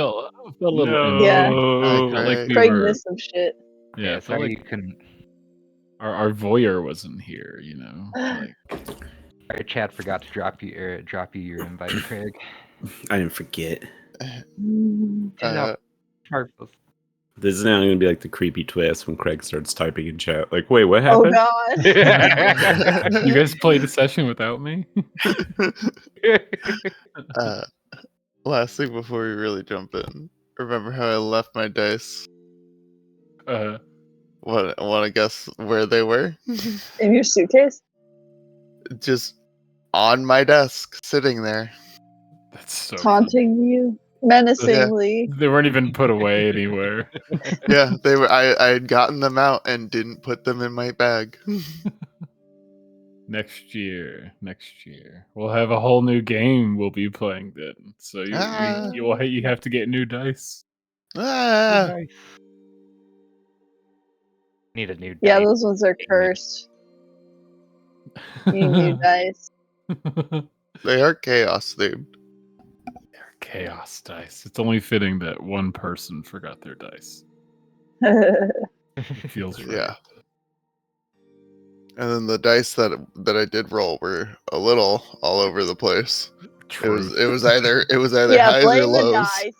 felt a little Yeah. empty. Hi, Like Craig. we Craig were, missed some shit. yeah, it felt sorry like you couldn't. our voyeur wasn't here, you know? Like, Sorry, Chad forgot to drop you your invite, Craig. I didn't forget. Marvelous. This is now going to be like the creepy twist when Craig starts typing in chat. Like, wait, what Oh happened? god. you guys played a session without me? Last thing before we really jump in. Remember how I left my dice? Want to guess where they were? In your suitcase? Just on my desk, sitting there. That's so Taunting you menacingly. They weren't even put away anywhere. Yeah, they were. I had gotten them out and didn't put them in my bag. Next year, we'll have a whole new game we'll be playing then. So you have to get new dice. Need a new Yeah, dice. those ones are cursed. You need dice. They are chaos themed. They're chaos dice. It's only fitting that one person forgot their dice. It feels right. Yeah. And then the dice that I did roll were a little all over the place. True. It was either yeah, highs or blame the lows. dice.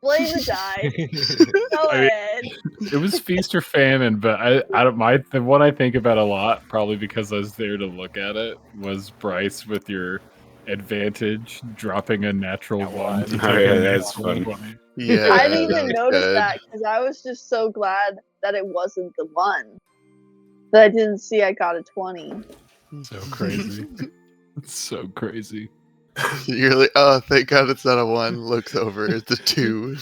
Blame the dice. Go ahead. It was feast or famine, but the one I think about a lot, probably because I was there to look at it, was Bryce with your advantage dropping a natural one. Oh, yeah, that's funny. Yeah, I didn't even that's notice good. that because I was just so glad that it wasn't the one. That I didn't see I got a 20. So crazy. It's so crazy. You're like, oh, thank God it's not a 1. Looks over, it's a 2.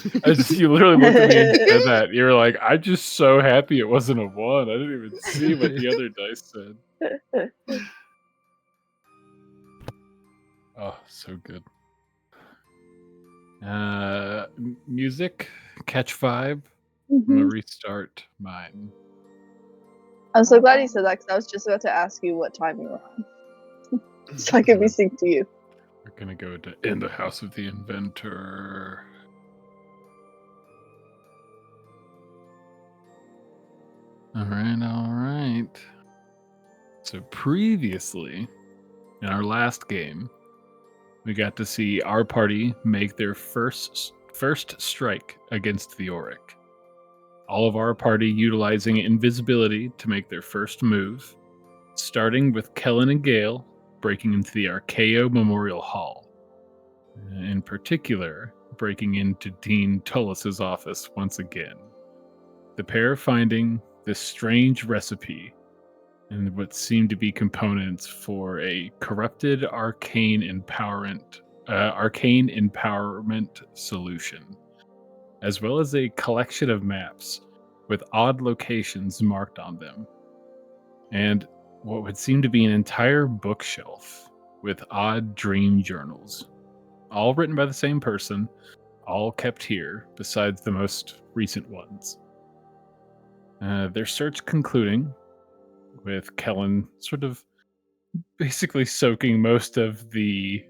You literally looked at me and said that. You were like, I'm just so happy it wasn't a 1. I didn't even see what the other dice said. Oh, so good. Music, catch 5. I'm gonna restart mine. I'm so glad you said that because I was just about to ask you what time you were on. So I could be synced to you. We're gonna go to In the House of the Inventor. All right. So previously, in our last game, we got to see our party make their first strike against the Auric. All of our party utilizing invisibility to make their first move, starting with Kellen and Gale breaking into the Archaeo Memorial Hall. In particular, breaking into Dean Tullis's office once again. The pair finding this strange recipe and what seemed to be components for a corrupted arcane empowerment solution, as well as a collection of maps with odd locations marked on them, and what would seem to be an entire bookshelf with odd dream journals, all written by the same person, all kept here, besides the most recent ones. Their search concluding with Kellen sort of basically soaking most of the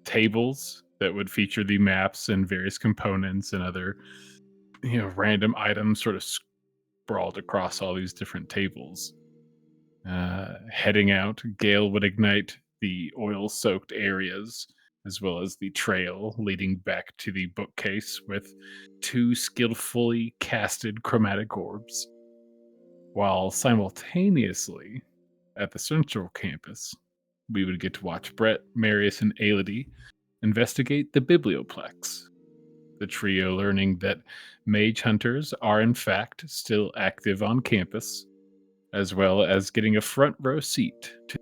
tables that would feature the maps and various components and other random items sort of sprawled across all these different tables. Heading out, Gale would ignite the oil-soaked areas as well as the trail leading back to the bookcase with 2 skillfully casted chromatic orbs, while simultaneously at the central campus we would get to watch Brett, Marius, and Aelody investigate the Biblioplex, the trio learning that mage hunters are in fact still active on campus, as well as getting a front row seat to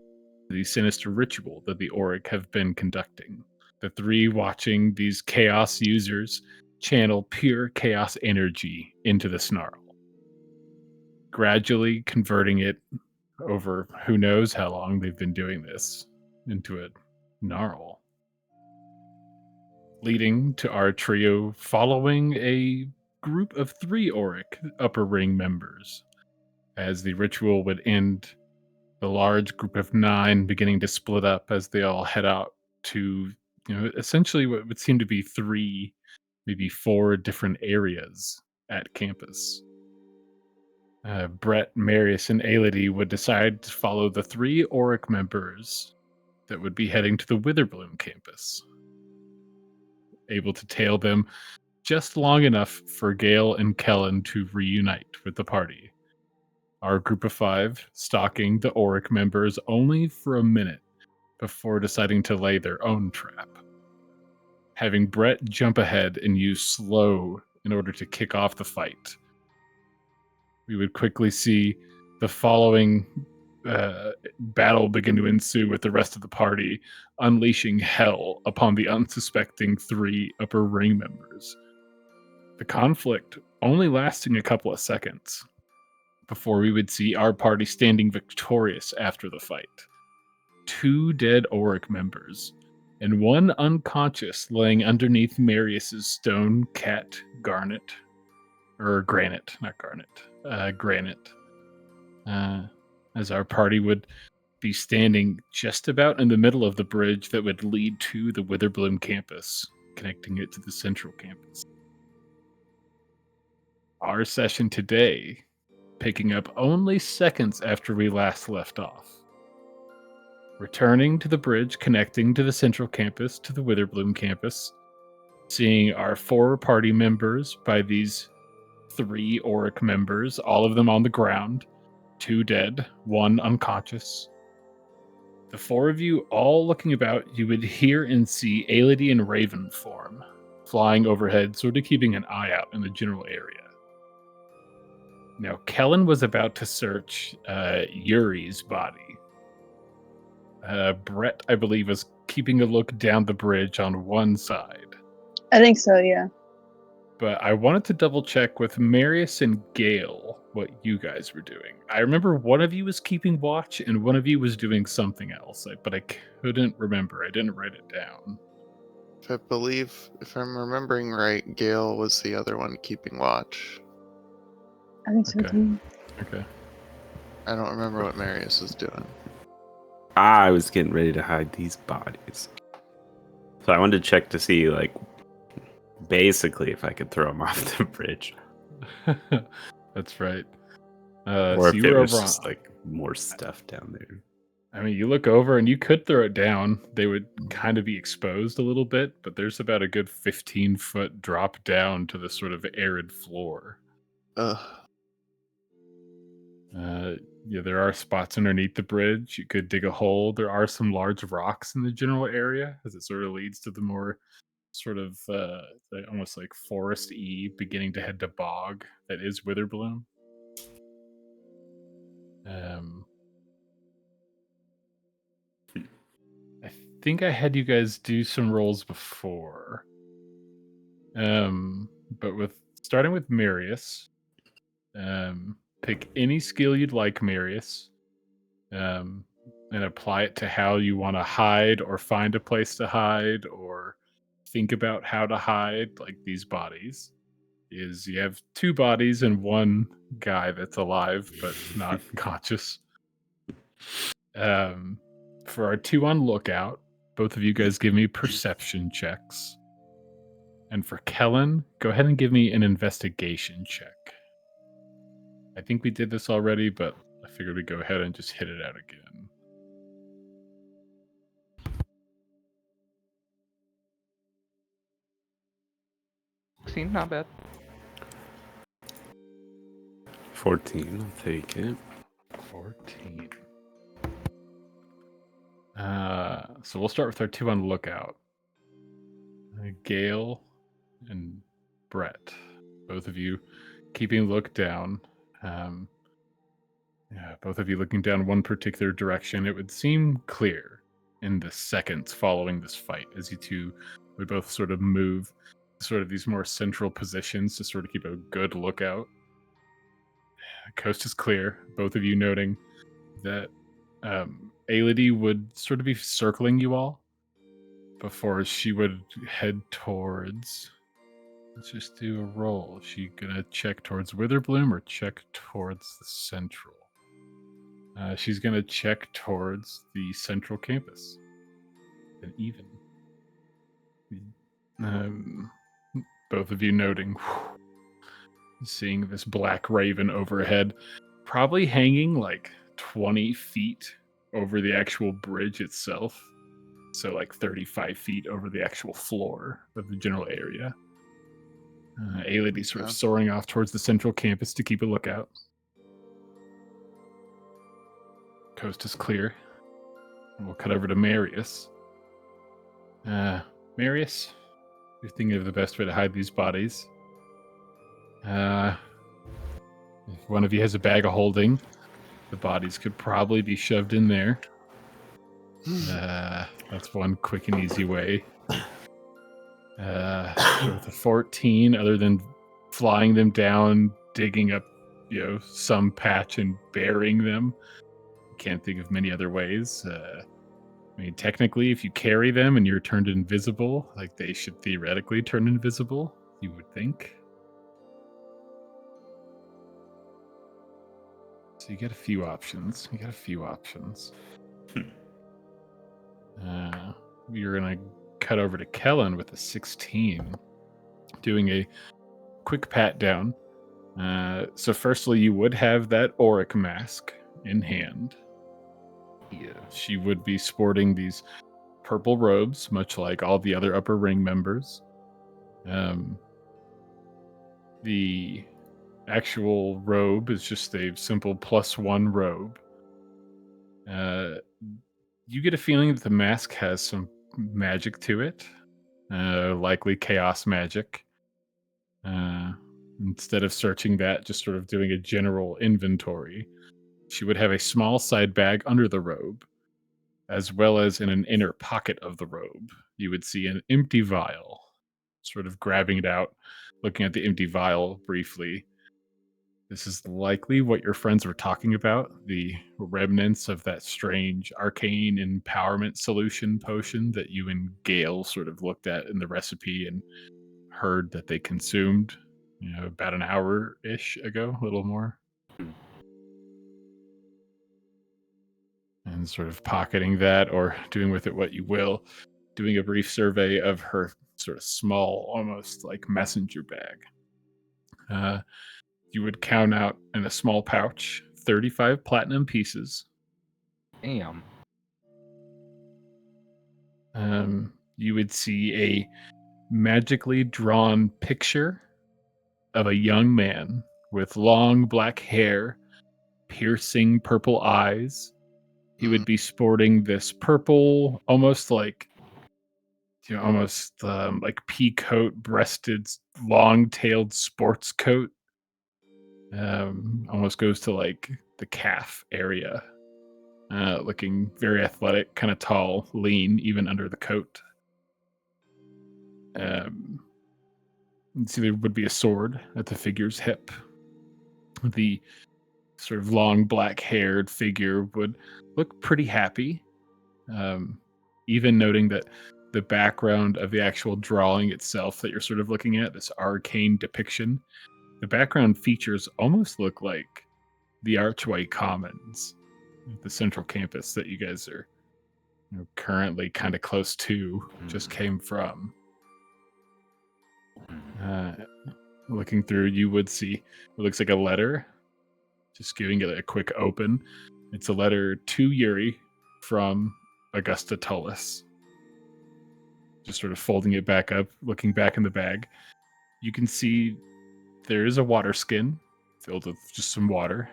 the sinister ritual that the Auric have been conducting. The 3 watching these chaos users channel pure chaos energy into the snarl, gradually converting it over who knows how long they've been doing this into a gnarl, leading to our trio following a group of 3 Auric upper ring members. As the ritual would end, the large group of 9 beginning to split up as they all head out to, essentially what would seem to be 3 maybe 4 different areas at campus. Brett, Marius, and Aelity would decide to follow the 3 Auric members that would be heading to the Witherbloom campus, able to tail them just long enough for Gale and Kellen to reunite with the party. Our group of 5 stalking the Auric members only for a minute before deciding to lay their own trap. Having Brett jump ahead and use slow in order to kick off the fight. We would quickly see the following battle begin to ensue with the rest of the party, unleashing hell upon the unsuspecting 3 upper ring members. The conflict only lasting a couple of seconds before we would see our party standing victorious after the fight. 2 dead Auric members and 1 unconscious laying underneath Marius's stone cat granite, as our party would be standing just about in the middle of the bridge that would lead to the Witherbloom campus, connecting it to the central campus. Our session today, picking up only seconds after we last left off. Returning to the bridge connecting to the central campus to the Witherbloom campus, seeing our 4 party members by these 3 Auric members, all of them on the ground, 2 dead, 1 unconscious. The 4 of you all looking about, you would hear and see Aelity and Raven form, flying overhead, sort of keeping an eye out in the general area. Now, Kellen was about to search Yuri's body. Brett, I believe, was keeping a look down the bridge on one side. I think so, yeah. But I wanted to double check with Marius and Gale what you guys were doing. I remember one of you was keeping watch and one of you was doing something else, but I couldn't remember. I didn't write it down. If I'm remembering right, Gale was the other one keeping watch. I think so Okay. too. Okay. I don't remember what Marius was doing. I was getting ready to hide these bodies. So I wanted to check to see, like, basically if I could throw them off the bridge. That's right. Or so if you it were was over just, like, more stuff down there. I mean, you look over and you could throw it down. They would kind of be exposed a little bit, but there's about a good 15-foot drop down to the sort of arid floor. Ugh. Yeah, there are spots underneath the bridge. You could dig a hole. There are some large rocks in the general area as it sort of leads to the more sort of almost like forest-y beginning to head to bog that is Witherbloom. I think I had you guys do some rolls before. But starting with Marius, pick any skill you'd like, Marius, and apply it to how you want to hide or find a place to hide or think about how to hide, like these bodies. Is you have 2 bodies and 1 guy that's alive but not conscious. For our 2 on lookout, both of you guys give me perception checks. And for Kellen, go ahead and give me an investigation check. I think we did this already, but I figured we'd go ahead and just hit it out again. Seems not bad. 14, I'll take it. 14. So we'll start with our 2 on lookout. Gale and Brett, both of you keeping a look down. Both of you looking down one particular direction. It would seem clear in the seconds following this fight as you 2 would both sort of move to sort of these more central positions to sort of keep a good lookout. The coast is clear. Both of you noting that Aelity would sort of be circling you all before she would head towards. Let's just do a roll. Is she gonna check towards Witherbloom or check towards the central? She's gonna check towards the central campus. And even. both of you noting, seeing this black raven overhead, probably hanging like 20 feet over the actual bridge itself. So like 35 feet over the actual floor of the general area. A-Lady sort of soaring off towards the central campus to keep a lookout. Coast is clear. We'll cut over to Marius. Marius, you're thinking of the best way to hide these bodies. If one of you has a bag of holding, the bodies could probably be shoved in there. That's one quick and easy way. With a 14, other than flying them down, digging up, some patch and burying them, can't think of many other ways. I mean, technically, if you carry them and you're turned invisible, like they should theoretically turn invisible, you would think. So you get a few options. You're gonna cut over to Kellen with a 16, doing a quick pat down. So firstly, you would have that auric mask in hand. Yeah. She would be sporting these purple robes, much like all the other upper ring members. The actual robe is just a simple +1 robe. You get a feeling that the mask has some magic to it, likely chaos magic. Instead of searching that, just sort of doing a general inventory, she would have a small side bag under the robe, as well as in an inner pocket of the robe, you would see an empty vial. Sort of grabbing it out, looking at the empty vial briefly. This is likely what your friends were talking about, the remnants of that strange arcane empowerment solution potion that you and Gale sort of looked at in the recipe and heard that they consumed, about an hour-ish ago, a little more. And sort of pocketing that or doing with it what you will, doing a brief survey of her sort of small, almost like messenger bag. You would count out in a small pouch 35 platinum pieces. Damn. You would see a magically drawn picture of a young man with long black hair, piercing purple eyes. He would be sporting this purple, almost like pea coat breasted, long-tailed sports coat. Almost goes to like the calf area. Looking very athletic, kind of tall, lean, even under the coat. See, there would be a sword at the figure's hip. The sort of long black-haired figure would look pretty happy. Even noting that the background of the actual drawing itself that you're sort of looking at, this arcane depiction, the background features almost look like the Archway Commons, the central campus that you guys are currently kind of close to, just came from. Looking through, you would see what looks like a letter. Just giving it a quick open. It's a letter to Year3 from Augusta Tullis. Just sort of folding it back up, looking back in the bag. You can see there is a water skin filled with just some water.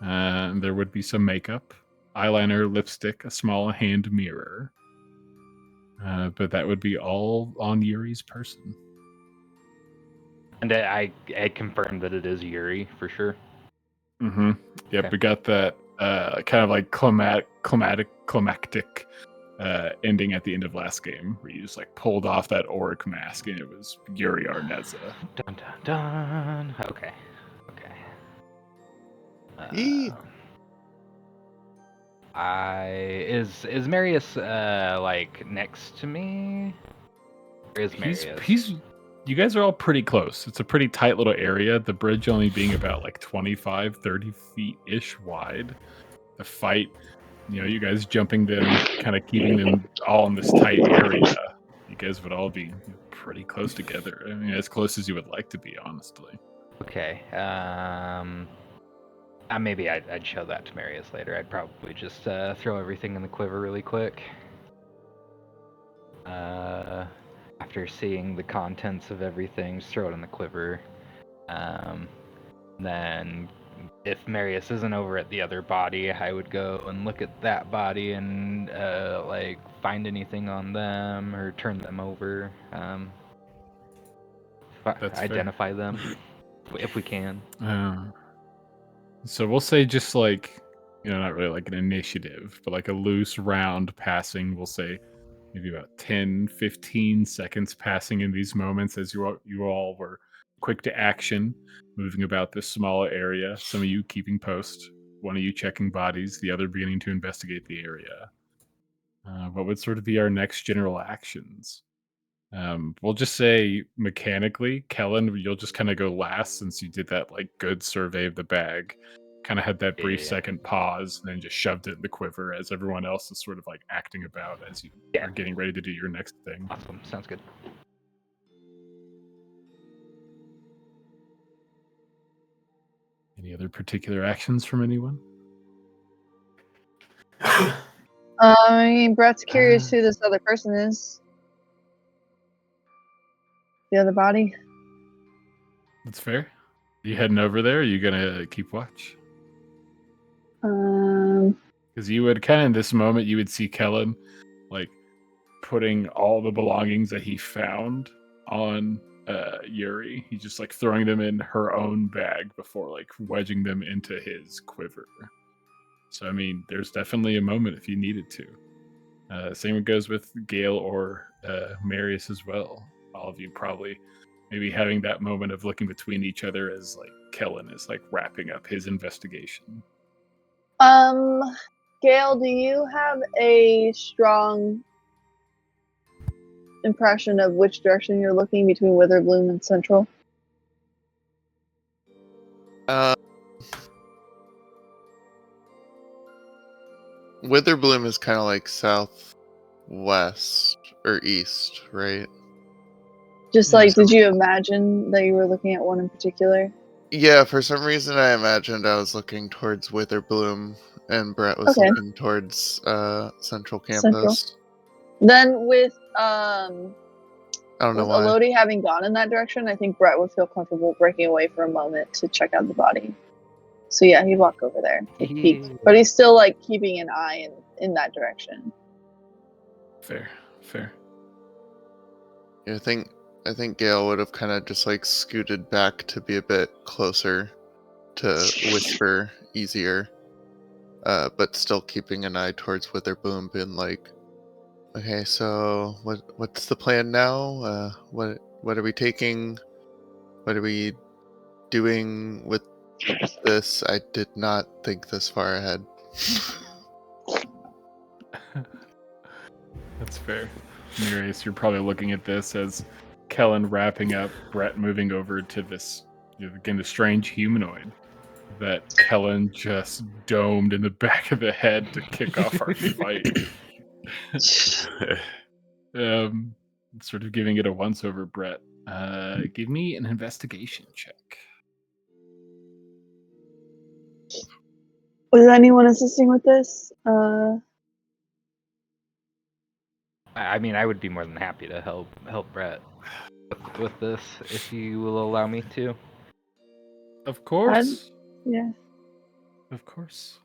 And there would be some makeup, eyeliner, lipstick, a small hand mirror. But that would be all on Year3's person. And I confirmed that it is Year3 for sure. Mm-hmm. Yep, Okay. We got that kind of like climactic ending at the end of last game, where you just like pulled off that auric mask and it was Year3 Arneza. Dun dun dun. Okay. Yee. Is Marius like next to me? Or is Marius? You guys are all pretty close. It's a pretty tight little area. The bridge only being about like 25, 30 feet-ish wide. The fight, you guys jumping them, kind of keeping them all in this tight area. You guys would all be pretty close together. I mean, as close as you would like to be, honestly. Okay. Maybe I'd show that to Marius later. I'd probably just throw everything in the quiver really quick. After seeing the contents of everything, just throw it in the quiver. Then, if Marius isn't over at the other body, I would go and look at that body and like find anything on them or turn them over. That's identify them if we can. So we'll say just like, not really like an initiative, but like a loose round passing. We'll say maybe about 10, 15 seconds passing in these moments as you all were quick to action, moving about this small area. Some of you keeping post, one of you checking bodies, the other beginning to investigate the area. What would sort of be our next general actions? We'll just say mechanically, Kellen, you'll just kind of go last since you did that like good survey of the bag. Kind of had that brief Yeah. second pause and then just shoved it in the quiver as everyone else is sort of like acting about as you are getting ready to do your next thing. Awesome. Sounds good. Any other particular actions from anyone? I mean, Brett's curious who this other person is. The other body. That's fair. You heading over there? Or are you gonna keep watch? Because you would kind of in this moment you would see Kellen like putting all the belongings that he found on Yuri. He's just like throwing them in her own bag before like wedging them into his quiver. So I mean, there's definitely a moment if you needed to. Same goes with Gale or Marius as well. All of you probably maybe having that moment of looking between each other as like Kellen is like wrapping up his investigation. Gale, do you have a strong impression of which direction you're looking between Witherbloom and Central? Witherbloom is kind of like southwest or east, right? Just like, did you imagine that you were looking at one in particular? Yeah, for some reason I imagined I was looking towards Witherbloom and Brett was looking towards Central Campus. Central. Then with I don't know why. Elodie having gone in that direction, I think Brett would feel comfortable breaking away for a moment to check out the body. So yeah, he'd walk over there, take a peek. But he's still like keeping an eye in that direction. Fair. Yeah, I think Gale would have kind of just like scooted back to be a bit closer to whisper easier, but still keeping an eye towards Witherbloom, being like, "Okay, so what's the plan now? What are we taking? What are we doing with this? I did not think this far ahead." That's fair. Marius, you're probably looking at this as Kellen wrapping up, Brett moving over to this, again, the strange humanoid that Kellen just domed in the back of the head to kick off our fight. Sort of giving it a once-over, Brett. Give me an investigation check. Was anyone assisting with this? I mean, I would be more than happy to help Brett with this if you will allow me to. Of course. Yeah. Of course.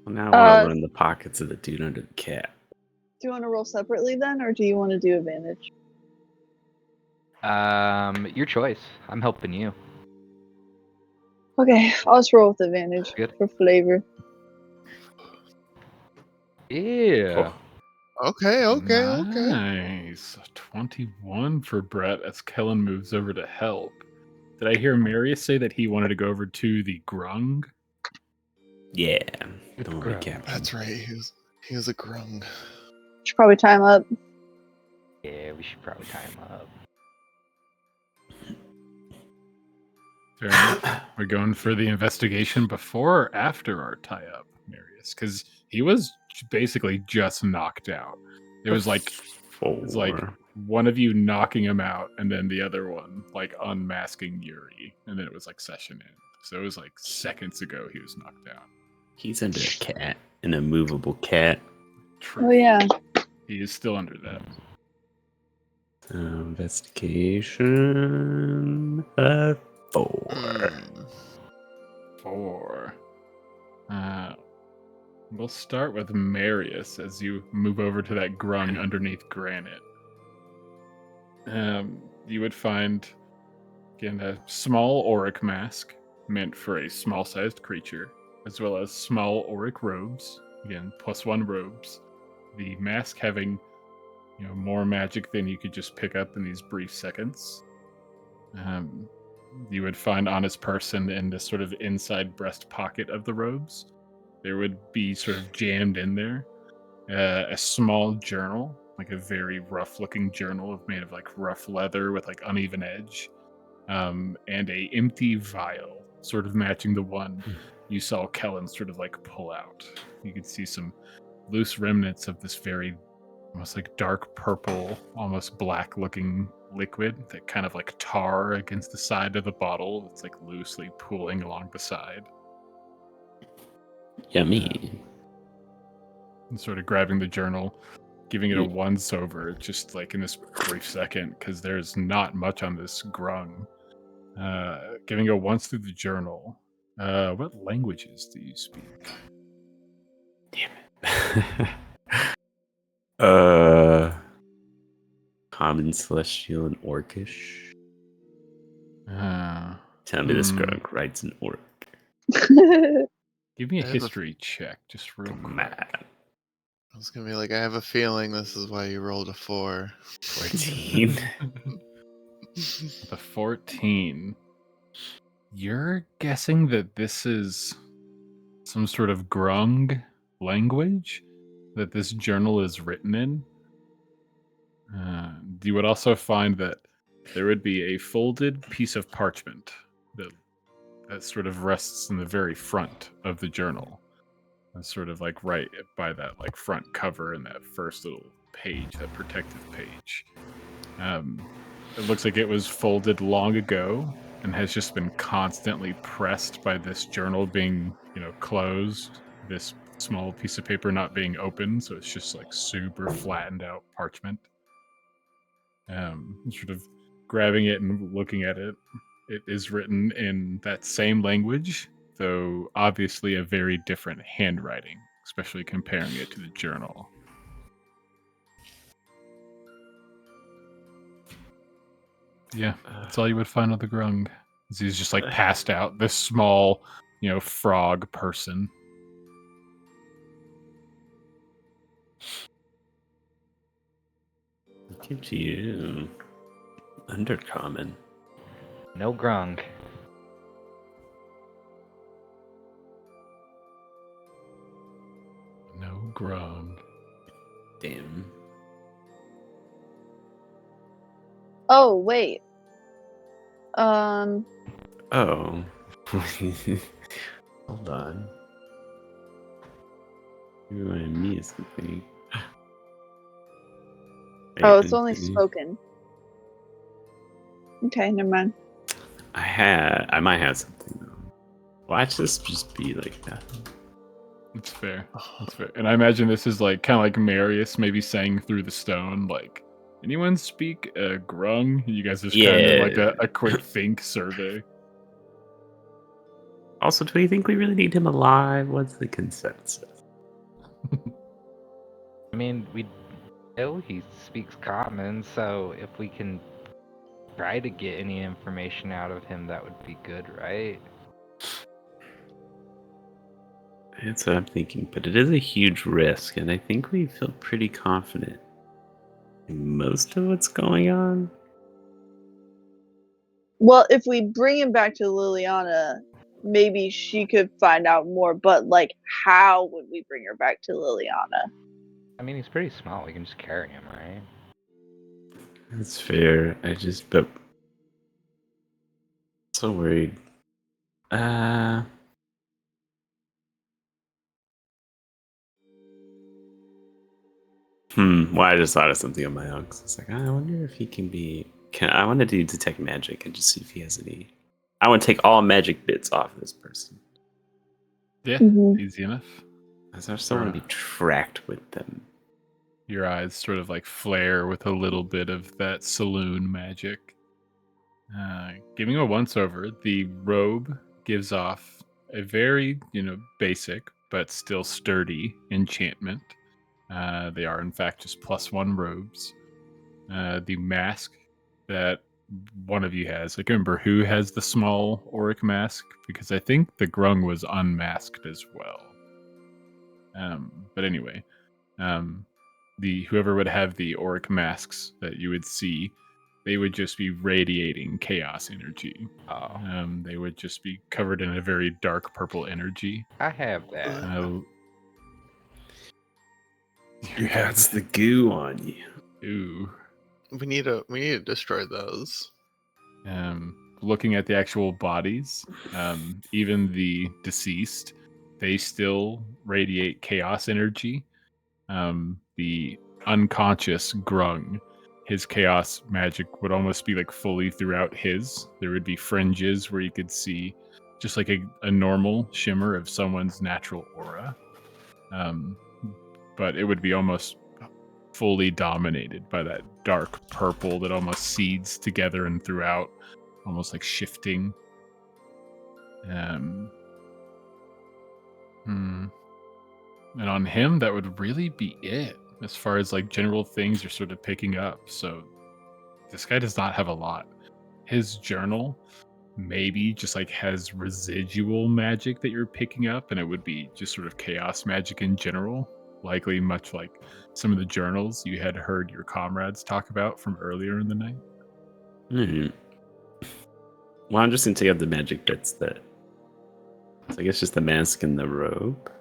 Well, now I want to run the pockets of the dude under the cat. Do you want to roll separately then, or do you want to do advantage? Your choice. I'm helping you. Okay, I'll just roll with advantage for flavor. Yeah. Okay. Nice. 21 for Brett as Kellen moves over to help. Did I hear Marius say that he wanted to go over to the grung? Yeah. Don't worry, Captain. That's right. He was a grung. Should probably time up. Yeah, we should probably tie him up. Fair enough. We're going for the investigation before or after our tie-up, Marius? Because he was basically just knocked out. It was like 4. It's like one of you knocking him out, and then the other one like unmasking Yuri, and then it was like session end. So it was like seconds ago he was knocked out. He's under a cat, an immovable cat. True. Oh yeah. He is still under that. Investigation 4. 4. We'll start with Marius as you move over to that grung underneath Granite. You would find, again, a small auric mask meant for a small-sized creature, as well as small auric robes, again, +1 robes. The mask having, more magic than you could just pick up in these brief seconds. You would find on his person in this sort of inside breast pocket of the robes, there would be sort of jammed in there a small journal, like a very rough looking journal made of like rough leather with like uneven edge, and a empty vial sort of matching the one you saw Kellen sort of like pull out. You could see some loose remnants of this very almost like dark purple, almost black looking liquid that kind of like tar against the side of the bottle. It's like loosely pooling along the side. Yummy. And sort of grabbing the journal, giving it a once over, just like in this brief second, because there's not much on this grung. Giving a once through the journal. What languages do you speak? Damn it. Common, Celestial, and Orcish. Tell me this grunk writes an orc. Give me a history check, just real quick. Mad. I was gonna be like, I have a feeling this is why you rolled a 4. 14. The 14. You're guessing that this is some sort of grung language that this journal is written in? You would also find that there would be a folded piece of parchment that sort of rests in the very front of the journal. That's sort of like right by that like front cover and that first little page, that protective page. It looks like it was folded long ago and has just been constantly pressed by this journal being, closed. This small piece of paper not being open, so it's just like super flattened out parchment. Sort of grabbing it and looking at it. It is written in that same language, though obviously a very different handwriting, especially comparing it to the journal. Yeah, that's all you would find on the grung. He's just like passed out. This small, frog person. Look at you. Undercommon. No grung. No grung. Damn. Oh wait. Oh. Hold on. You remind me of something. Oh, it's only spoken. Okay, never mind. I might have something though. Watch this just be like that. That's fair. That's fair. And I imagine this is like kind of like Marius maybe saying through the stone, like, anyone speak grung? You guys just kind of like a quick think survey. Also, do we think we really need him alive? What's the consensus? I mean, we know he speaks common, so if we can try to get any information out of him, that would be good, right? That's what I'm thinking, but it is a huge risk, and I think we feel pretty confident in most of what's going on. Well, if we bring him back to Liliana, maybe she could find out more, but like, how would we bring her back to Liliana? I mean, he's pretty small. We can just carry him, right? That's fair. But so worried. Well, I just thought of something on my own. 'Cause it's like, I wonder if he can be. I want to do detect magic and just see if he has any. I want to take all magic bits off of this person. Yeah, Mhm. easy enough. I still want to be tracked with them. Your eyes sort of like flare with a little bit of that saloon magic. Giving a once over, the robe gives off a very, basic but still sturdy enchantment. They are, in fact, just +1 robes. The mask that one of you has, I can't remember who has the small auric mask, because I think the grung was unmasked as well. But anyway, the whoever would have the auric masks that you would see, they would just be radiating chaos energy. Oh, They would just be covered in a very dark purple energy. I have that. You got the goo on you. Ooh. We need to destroy those. Looking at the actual bodies, even the deceased, they still radiate chaos energy. The unconscious grung, his chaos magic would almost be like fully throughout his. There would be fringes where you could see just like a normal shimmer of someone's natural aura. But it would be almost fully dominated by that dark purple that almost seeds together and throughout, almost like shifting. And on him, that would really be it as far as like general things you're sort of picking up. So this guy does not have a lot. His journal maybe just like has residual magic that you're picking up, and it would be just sort of chaos magic in general, likely much like some of the journals you had heard your comrades talk about from earlier in the night. Well, I'm just gonna take out the magic bits that. So I guess just the mask and the robe.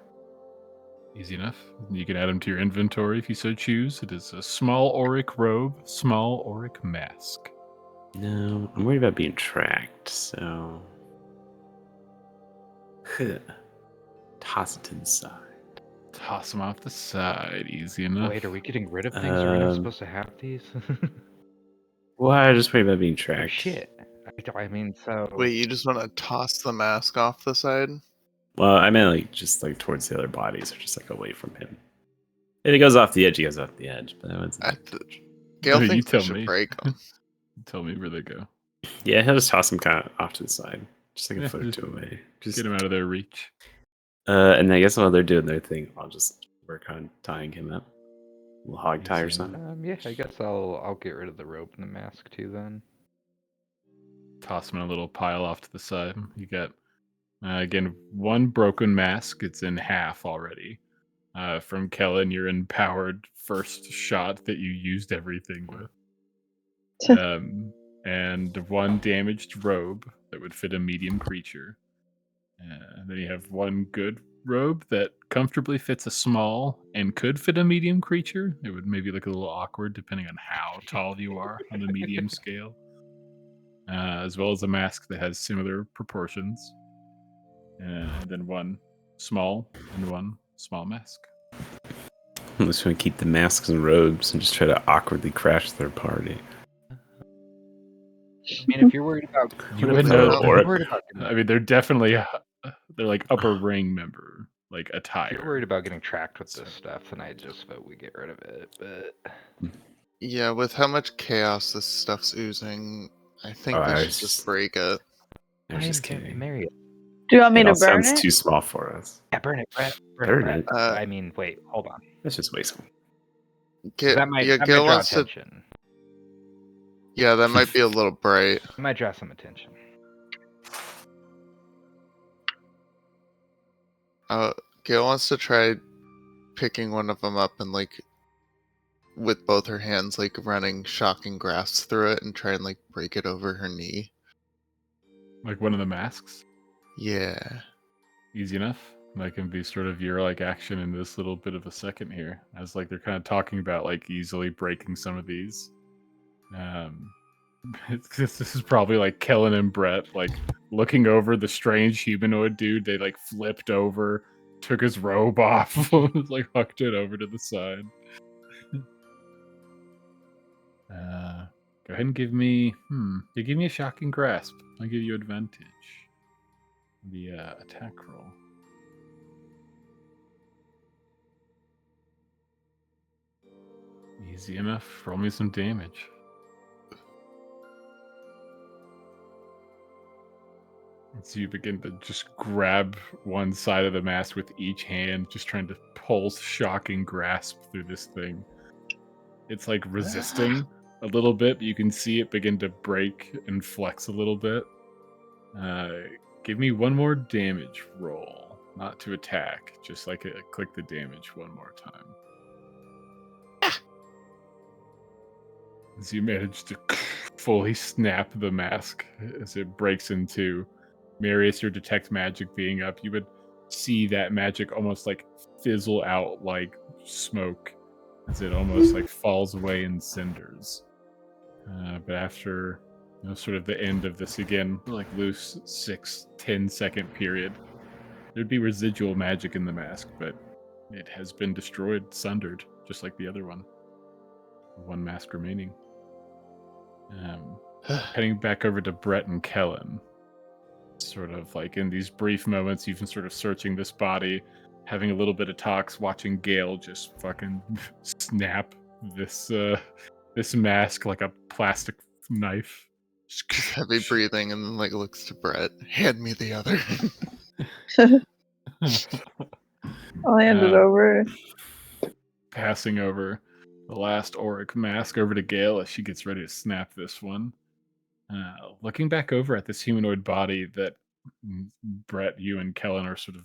Easy enough. You can add them to your inventory if you so choose. It is a small auric robe, small auric mask. No, I'm worried about being tracked, so. Toss it to the side. Toss them off the side. Easy enough. Wait, are we getting rid of things? Are we not supposed to have these? Well, I just worry about being Oh, tracked. shit. I mean, so. Wait, you just want to toss the mask off the side? Well, I meant like just like towards the other bodies, or just like away from him. If it goes off the edge, he goes off the edge. But that one's Gail You thinks tell we should me. break them. Tell me where they go. Yeah, he'll just toss him kind of off to the side, just like a Yeah, foot or just two away. Just get him out of their reach. And I guess while they're doing their thing, I'll just work on tying him up. A little hog tie or Easy something. Yeah, I guess I'll get rid of the rope and the mask too then. Toss them in a little pile off to the side. You got, again, one broken mask. It's in half already. From Kellen, your empowered first shot that you used everything with. And one damaged robe that would fit a medium creature. And then you have one good robe that comfortably fits a small and could fit a medium creature. It would maybe look a little awkward depending on how tall you are on the medium scale. As well as a mask that has similar proportions. And then one small and one small mask. I'm just going to keep the masks and robes and just try to awkwardly crash their party. I mean, if you're worried about, You would know. I mean, they're definitely they're like upper ring member, like attire. If you're worried about getting tracked with this stuff, then I just vote we get rid of it. But Yeah, with how much chaos this stuff's oozing, I think we should just break it. I was just kidding. Mary. Do you want me It to all burn sounds it? too small for us. Yeah, burn it, Brett. Burn it. I mean, wait, hold on. That's just wasteful. That might Gil draw wants to. attention. Yeah, that might be a little bright. It might draw some attention. Gail wants to try picking one of them up and like with both her hands, like running shocking grasps through it and try and like break it over her knee. Like one of the masks. Yeah. Easy enough. That can be sort of your like action in this little bit of a second here, as like they're kind of talking about like easily breaking some of these. This is probably like Kellen and Brett like looking over the strange humanoid dude. They like flipped over, took his robe off, like hucked it over to the side. Go ahead and give me. You give me a shocking grasp. I'll give you advantage. The attack roll. Easy enough. Roll me some damage. So you begin to just grab one side of the mask with each hand, just trying to pulse shocking grasp through this thing. It's like resisting a little bit, but you can see it begin to break and flex a little bit. Give me one more damage roll. Not to attack, just like click the damage one more time. As you manage to fully snap the mask as it breaks in two. Marius, your detect magic being up, you would see that magic almost like fizzle out like smoke as it almost like falls away in cinders. But after sort of the end of this again, like loose 6-10 second period, there'd be residual magic in the mask, but it has been destroyed, sundered, just like the other one. One mask remaining. Heading back over to Brett and Kellen. Sort of like in these brief moments, you've been sort of searching this body, having a little bit of talks, watching Gale just fucking snap this this mask like a plastic knife. Just heavy breathing, and then like looks to Brett. Hand me the other. I'll hand it over. Passing over the last auric mask over to Gale as she gets ready to snap this one. Looking back over at this humanoid body that Brett, you, and Kellen are sort of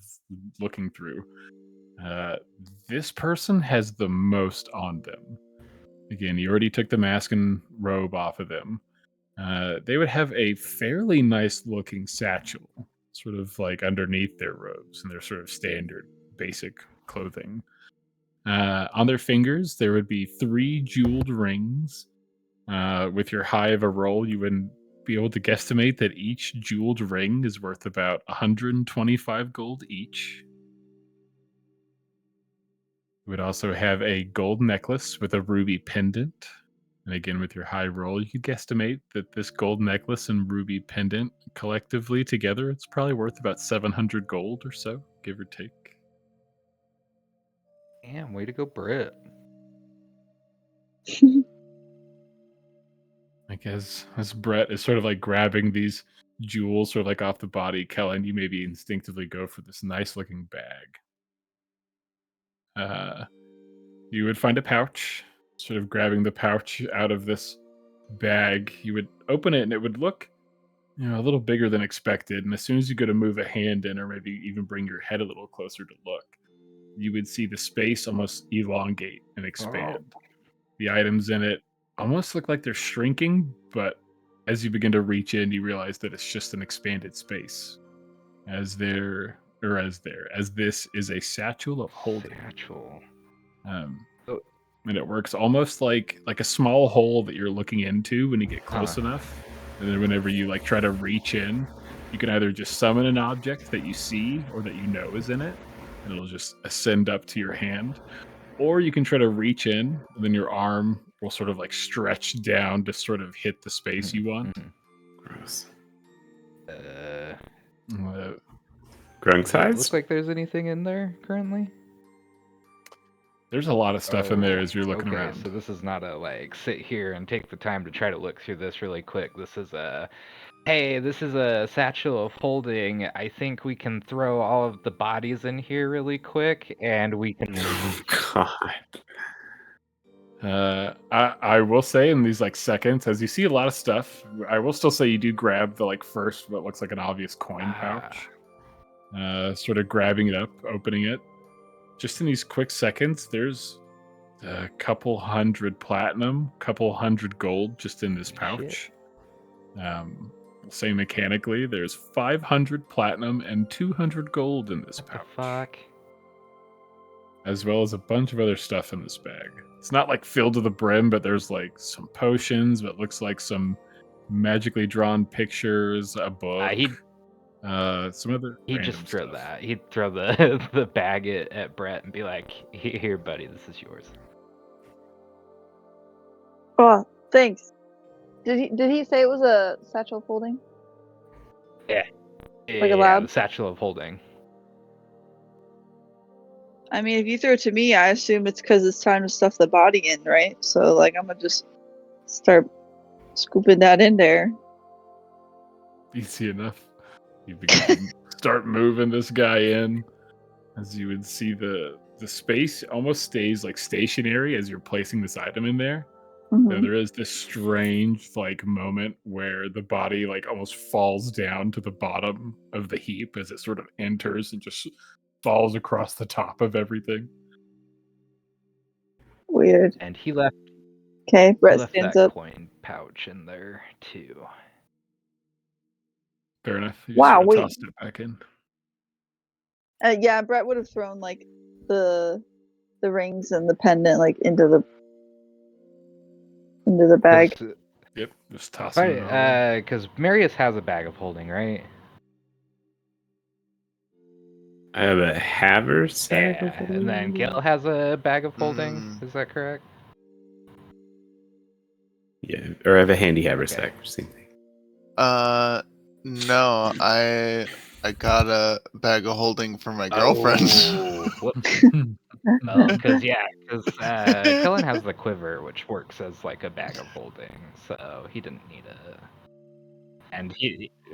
looking through, this person has the most on them. Again, you already took the mask and robe off of them. They would have a fairly nice looking satchel, sort of like underneath their robes and their sort of standard basic clothing. On their fingers, there would be 3 jeweled rings. With your high of a roll, you would be able to guesstimate that each jeweled ring is worth about 125 gold each. You would also have a gold necklace with a ruby pendant. And again, with your high roll, you could guesstimate that this gold necklace and ruby pendant collectively together, it's probably worth about 700 gold or so, give or take. Damn, way to go, Britt. Like as Brett is sort of like grabbing these jewels sort of like off the body, Kellen, you maybe instinctively go for this nice looking bag. You would find a pouch, sort of grabbing the pouch out of this bag. You would open it and it would look, a little bigger than expected. And as soon as you go to move a hand in or maybe even bring your head a little closer to look, you would see the space almost elongate and expand. The items in it almost look like they're shrinking, but as you begin to reach in, you realize that it's just an expanded space. As this is a satchel of holding. Satchel. And it works almost like a small hole that you're looking into when you get close enough. And then whenever you like try to reach in, you can either just summon an object that you see or that you know is in it, and it'll just ascend up to your hand. Or you can try to reach in, and then your arm will sort of like stretch down to sort of hit the space you want. Gross. Does Grung it size? look like there's anything in there currently? There's a lot of stuff in there as you're looking around. So this is not a like sit here and take the time to try to look through this really quick. This is a, hey, this is a satchel of holding. I think we can throw all of the bodies in here really quick, and we can leave. God. I will say in these like seconds, as you see a lot of stuff, I will still say you do grab the like first what looks like an obvious coin pouch. Sort of grabbing it up, opening it. Just in these quick seconds, there's a couple hundred platinum, couple hundred gold just in this pouch. Say mechanically, there's 500 platinum and 200 gold in this pouch. The fuck? As well as a bunch of other stuff in this bag. It's not like filled to the brim, but there's like some potions, but looks like some magically drawn pictures, a book, some other. He'd just throw stuff. That. He'd throw the bag at Brett and be like, "Here, buddy, this is yours." Well, Thanks. Did he say it was a satchel of holding? Yeah. Like a lab? The satchel of holding. I mean, if you throw it to me, I assume it's because it's time to stuff the body in, right? So, like, I'm gonna just start scooping that in there. Easy enough. You begin to start moving this guy in, as you would see the space almost stays like stationary as you're placing this item in there. Mhm. So there is this strange like moment where the body like almost falls down to the bottom of the heap as it sort of enters and just falls across the top of everything. Weird. And he left Okay, Brett left stands that up. coin pouch in there too. Fair enough. You Wow, sort of wait. tossed it back in. Yeah, Brett would have thrown like the rings and the pendant like into the bag. Yep, just tossing it all. Because Marius has a bag of holding, right? I have a haversack. Yeah, and then Gil has a bag of holding. Is that correct? Yeah, or I have a handy haversack. Okay. Same thing. No, I got a bag of holding for my girlfriend. Oh, whoops. Because Kellen has the quiver, which works as like a bag of holding, so he didn't need a. And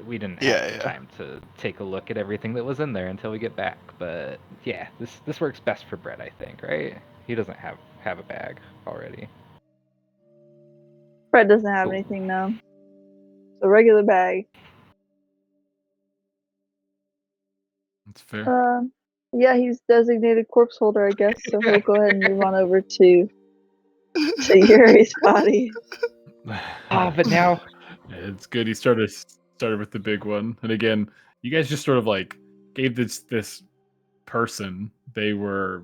we didn't have time to take a look at everything that was in there until we get back. But yeah, this works best for Brett, I think, right? He doesn't have a bag already. Brett doesn't have Cool. anything now. It's a regular bag. That's fair. Yeah, he's designated corpse holder, I guess. So he'll go ahead and move on over to Yuri's body. But now It's good. He started with the big one, and again, you guys just sort of like gave this person. They were,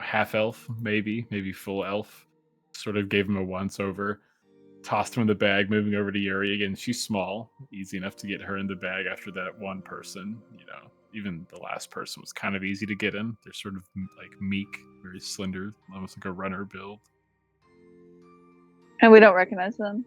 half elf, maybe full elf. Sort of gave him a once over, tossed him in the bag, moving over to Yuri again. She's small, easy enough to get her in the bag after that one person. Even the last person was kind of easy to get in. They're sort of like meek, very slender, almost like a runner build. And we don't recognize them.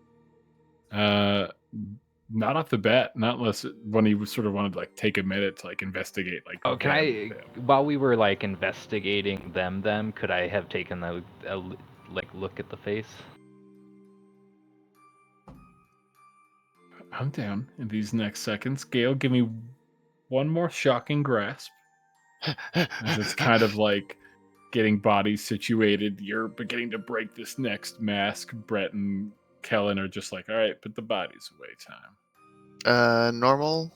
Not off the bat, not unless when he sort of wanted to like take a minute to like investigate. Like, can I? While we were like investigating them, could I have taken a look at the face? I'm down in these next seconds. Gale, give me one more shocking grasp. As it's kind of like getting bodies situated. You're beginning to break this next mask. Brett and Kellen are just like, all right, put the bodies away, time. Normal?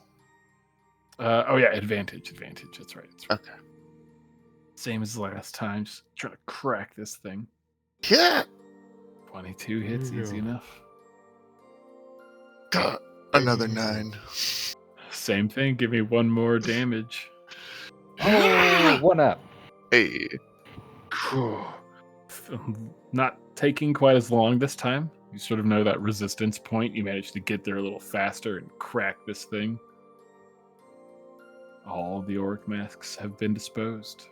Oh yeah, advantage. That's right. Okay. Same as last time. Just trying to crack this thing. Yeah. 22 hits, easy enough. God, another 9. Same thing. Give me one more damage. Oh, 1 up. Hey. Not taking quite as long this time. You sort of know that resistance point. You managed to get there a little faster and crack this thing. All of the orc masks have been disposed.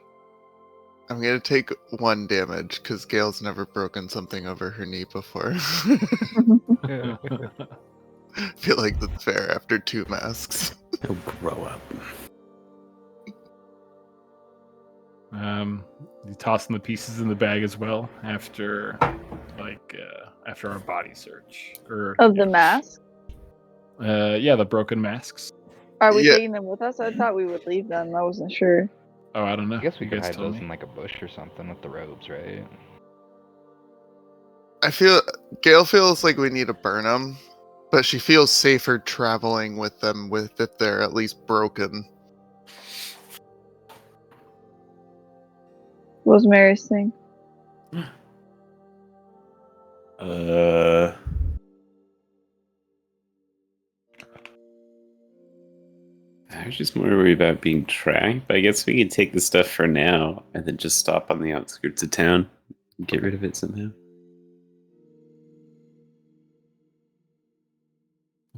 I'm gonna take 1 damage because Gale's never broken something over her knee before. I feel like that's fair after 2 masks. He'll grow up. You tossing the pieces in the bag as well after our body search The mask? Yeah, the broken masks. Are we taking them with us? I thought we would leave them. I wasn't sure. Oh, I don't know. I guess we You could guys hide told those me. in like a bush or something with the robes, right? I feel Gale feels like we need to burn them, but she feels safer traveling with them if they're at least broken. What was Mary's thing? I was just more worried about being tracked, but I guess we could take the stuff for now and then just stop on the outskirts of town and get rid of it somehow.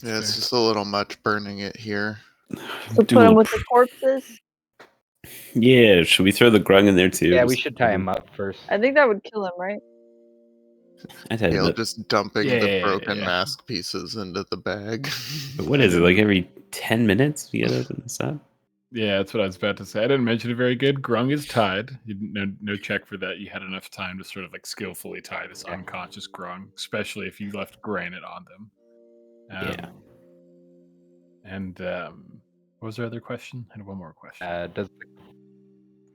Yeah, it's just a little much burning it here. So put them with the corpses? Yeah, should we throw the grung in there too? Yeah, we should tie him up first. I think that would kill him, right? Gale just dumping the broken Yeah. mask pieces into the bag. But what is it, like every 10 minutes you gotta open this up? Yeah, that's what I was about to say. I didn't mention it very good. Grung is tied. No check for that. You had enough time to sort of like skillfully tie this unconscious Grung, especially if you left granite on them. Yeah. And what was their other question? I had one more question.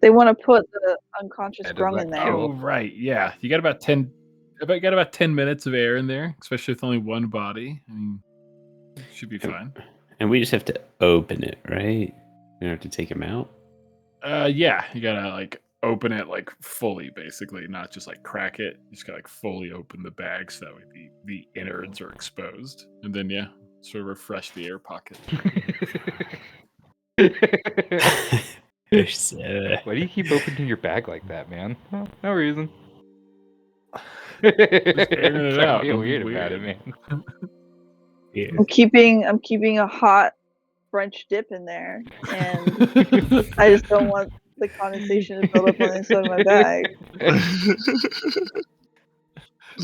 They want to put the unconscious does Grung that in there. Oh right, yeah. You got about 10 minutes of air in there, especially with only one body. I mean, it should be fine. And we just have to open it, right? We don't have to take him out. Yeah, you gotta like open it like fully, basically, not just like crack it. You just gotta like fully open the bag so that way the innards are exposed, and then sort of refresh the air pocket. Why do you keep opening your bag like that, man? Oh, no reason. Just airing it out. Being Don't be weird about it, weird. man. Yeah. I'm keeping a hot French dip in there, and I just don't want the condensation to build up on the inside of my bag.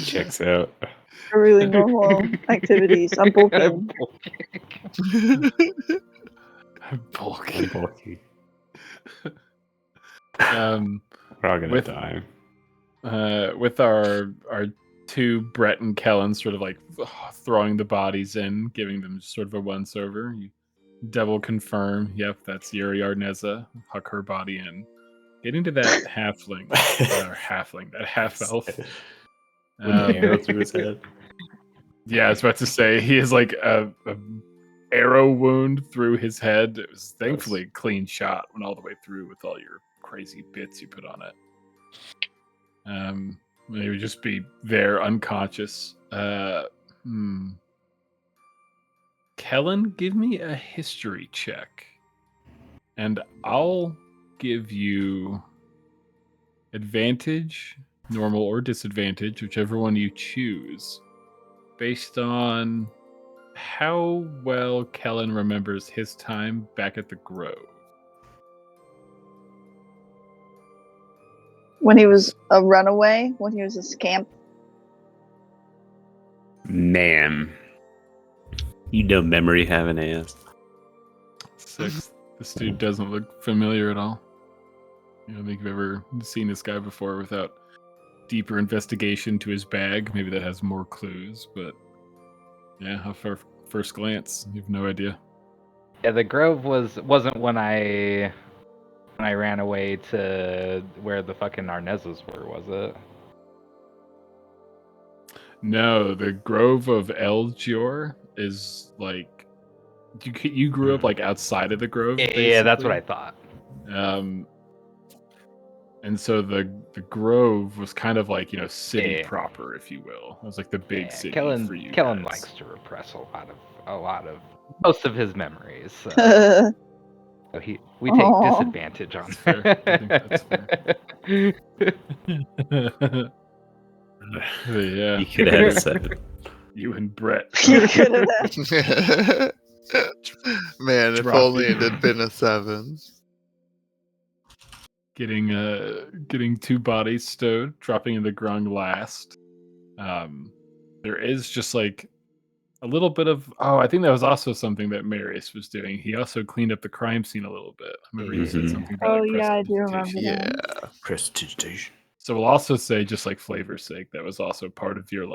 Checks out. For really normal activities. I'm bulking. I'm bulky. I'm bulky. We're all gonna die. With our two Brett and Kellen sort of like throwing the bodies in, giving them sort of a once over. You double confirm. Yep, that's Yuri Arneza. Huck her body in. Getting to that halfling, that half elf. Arrow through his head. Yeah, I was about to say he has like a arrow wound through his head. It was thankfully a clean shot, went all the way through with all your crazy bits you put on it. He would just be there unconscious. Kellen, give me a history check. And I'll give you advantage, normal or disadvantage, whichever one you choose, based on how well Kellen remembers his time back at the Grove. When he was a runaway, when he was a scamp. Man. You know memory having ass. 6. This dude doesn't look familiar at all. I don't think I've ever seen this guy before without deeper investigation to his bag. Maybe that has more clues, but yeah, first glance, you have no idea. Yeah, the Grove wasn't when I ran away to where the fucking Arnezas were, was it? No, the Grove of Elgior is like you grew up like outside of the Grove. Yeah, that's what I thought. And so the Grove was kind of like, city proper, if you will. It was like the big city for you Kellen guys. likes to repress a lot of most of his memories. So we take disadvantage on That's fair. I think that's fair. Yeah. You could have had a 7. You and Brett. You could have had. Man, if only it had been a 7. Getting 2 bodies stowed, dropping in the Grung last. There is just like a little bit of I think that was also something that Marius was doing. He also cleaned up the crime scene a little bit. I remember he said something about I do remember Yeah. Prestidigitation. So we'll also say, just like flavor's sake, that was also part of your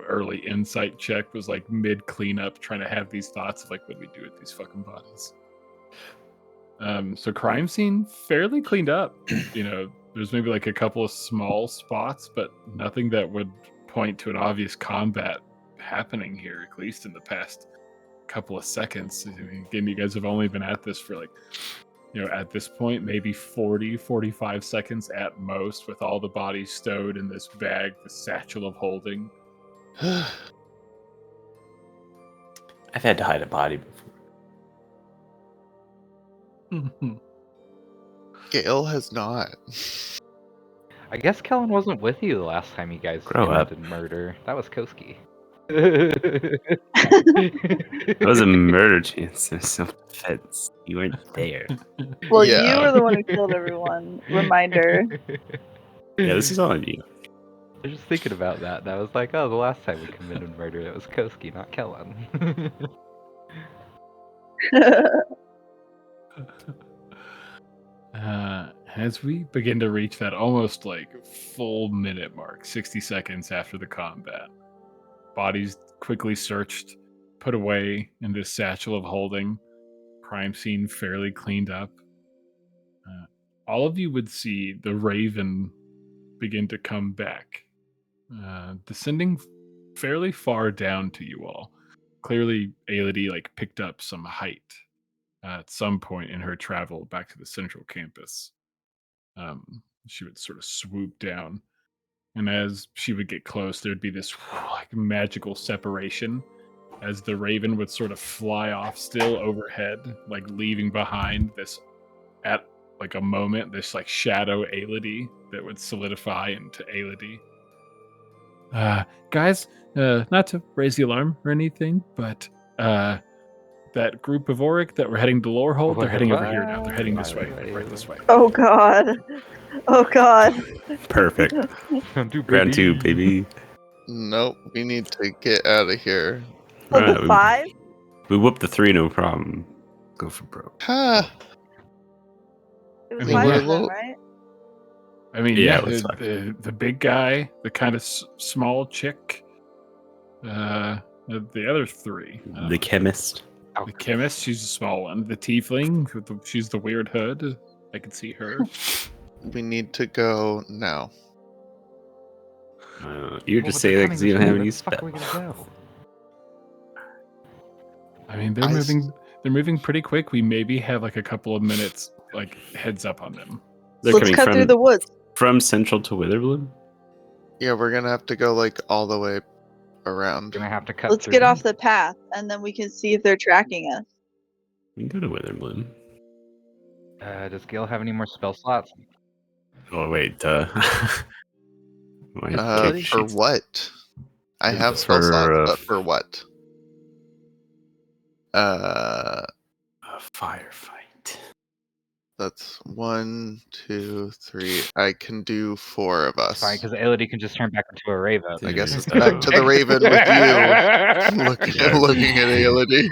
early insight check, was like mid cleanup, trying to have these thoughts of like, what do we do with these fucking bodies? So crime scene fairly cleaned up. There's maybe like a couple of small spots, but nothing that would point to an obvious combat happening here, at least in the past couple of seconds. Again, you guys have only been at this for like, at this point, maybe 45 seconds at most, with all the bodies stowed in this bag, the satchel of holding. I've had to hide a body before. Gale has not. I guess Kellen wasn't with you the last time you guys Grow did murder. That was Koski. It was a murder chance. There's self-defense. You weren't there. Well, Yeah. you were the one who killed everyone. Reminder. Yeah, this is all on you. was just thinking about that, and I was like, oh, the last time we committed murder, it was Koski, not Kellen. As we begin to reach that almost like full minute mark, 60 seconds after the combat, bodies quickly searched, put away in this satchel of holding, crime scene fairly cleaned up. All of you would see the Raven begin to come back, descending fairly far down to you all. Clearly, Aelity like picked up some height at some point in her travel back to the central campus. She would sort of swoop down, and as she would get close, there'd be this like magical separation as the Raven would sort of fly off still overhead, like leaving behind this at like a moment this like shadow Aelity that would solidify into Aelity. Guys, not to raise the alarm or anything, but that group of Auric that were heading to Lorehold, they're heading over here now. They're heading this way, like right this way. Oh god. Oh god. Perfect. Round 2, baby. Nope, we need to get out of here. Level Alright, 5? We whooped the 3, no problem. Go for broke. Huh. It was I mean, 5 yeah. of them, right? I mean, Yeah, yeah, it was the big guy, the kind of small chick, the other 3. The chemist. The chemist, she's a small one. The tiefling, she's the weird hood. I can see her. We need to go now. You're just saying that because you don't have any spell. spell. Go? I mean, they're moving. They're moving pretty quick. We maybe have like a couple of minutes, like heads up on them. They're Let's coming cut through the woods. from Central to Witherbloom? Yeah, we're gonna have to go like all the way around. Gonna have to cut. Let's get off the path, and then we can see if they're tracking us. We can go to Witherbloom. Does Gil have any more spell slots? Oh, wait. My For kick sheets. what? I have spell For, slots, but for what? A firefight. That's 1, 2, 3. I can do 4 of us. Fine, because Elodie can just turn back into a raven. I guess it's There we back go. to the Raven with you. Looking at Aelity.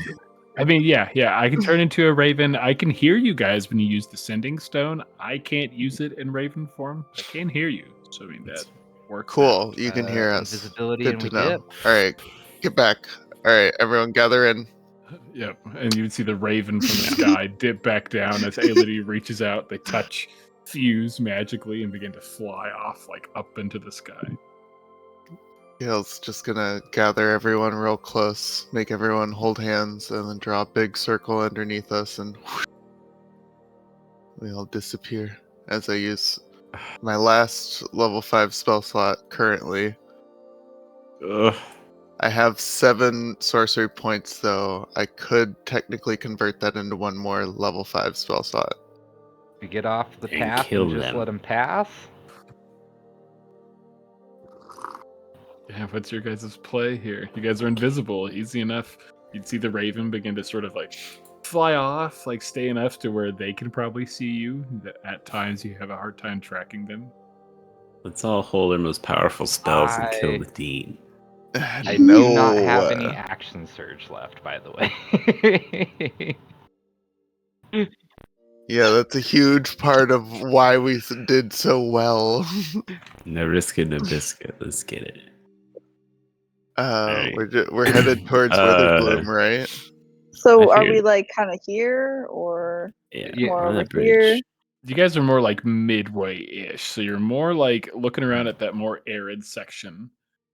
I mean, yeah, I can turn into a raven. I can hear you guys when you use the sending stone. I can't use it in raven form. I can hear you, so I mean that works. Cool, you can hear us. Invisibility, Good and to we know. dip. All right, get back. All right, everyone, gather in. Yep, and you would see the raven from the sky dip back down as Aelity reaches out. They touch, fuse magically, and begin to fly off like up into the sky. Gail's just gonna gather everyone real close, make everyone hold hands, and then draw a big circle underneath us, and we all disappear as I use my last level 5 spell slot currently. Ugh. I have 7 sorcery points, though. I could technically convert that into one more level 5 spell slot. We get off the And path kill and just them. let him pass. Yeah, what's your guys' play here? You guys are invisible, easy enough. You'd see the raven begin to sort of like fly off, like stay enough to where they can probably see you. At times you have a hard time tracking them. Let's all hold our most powerful spells and kill the dean. I do not have any action surge left, by the way. Yeah, that's a huge part of why we did so well. No risk in a biscuit. Let's get it. Right. We're headed towards Witherbloom, right? So I are figured- we like kind of here, or Yeah, more on over that bridge. here? You guys are more like midway-ish, so you're more like looking around at that more arid section.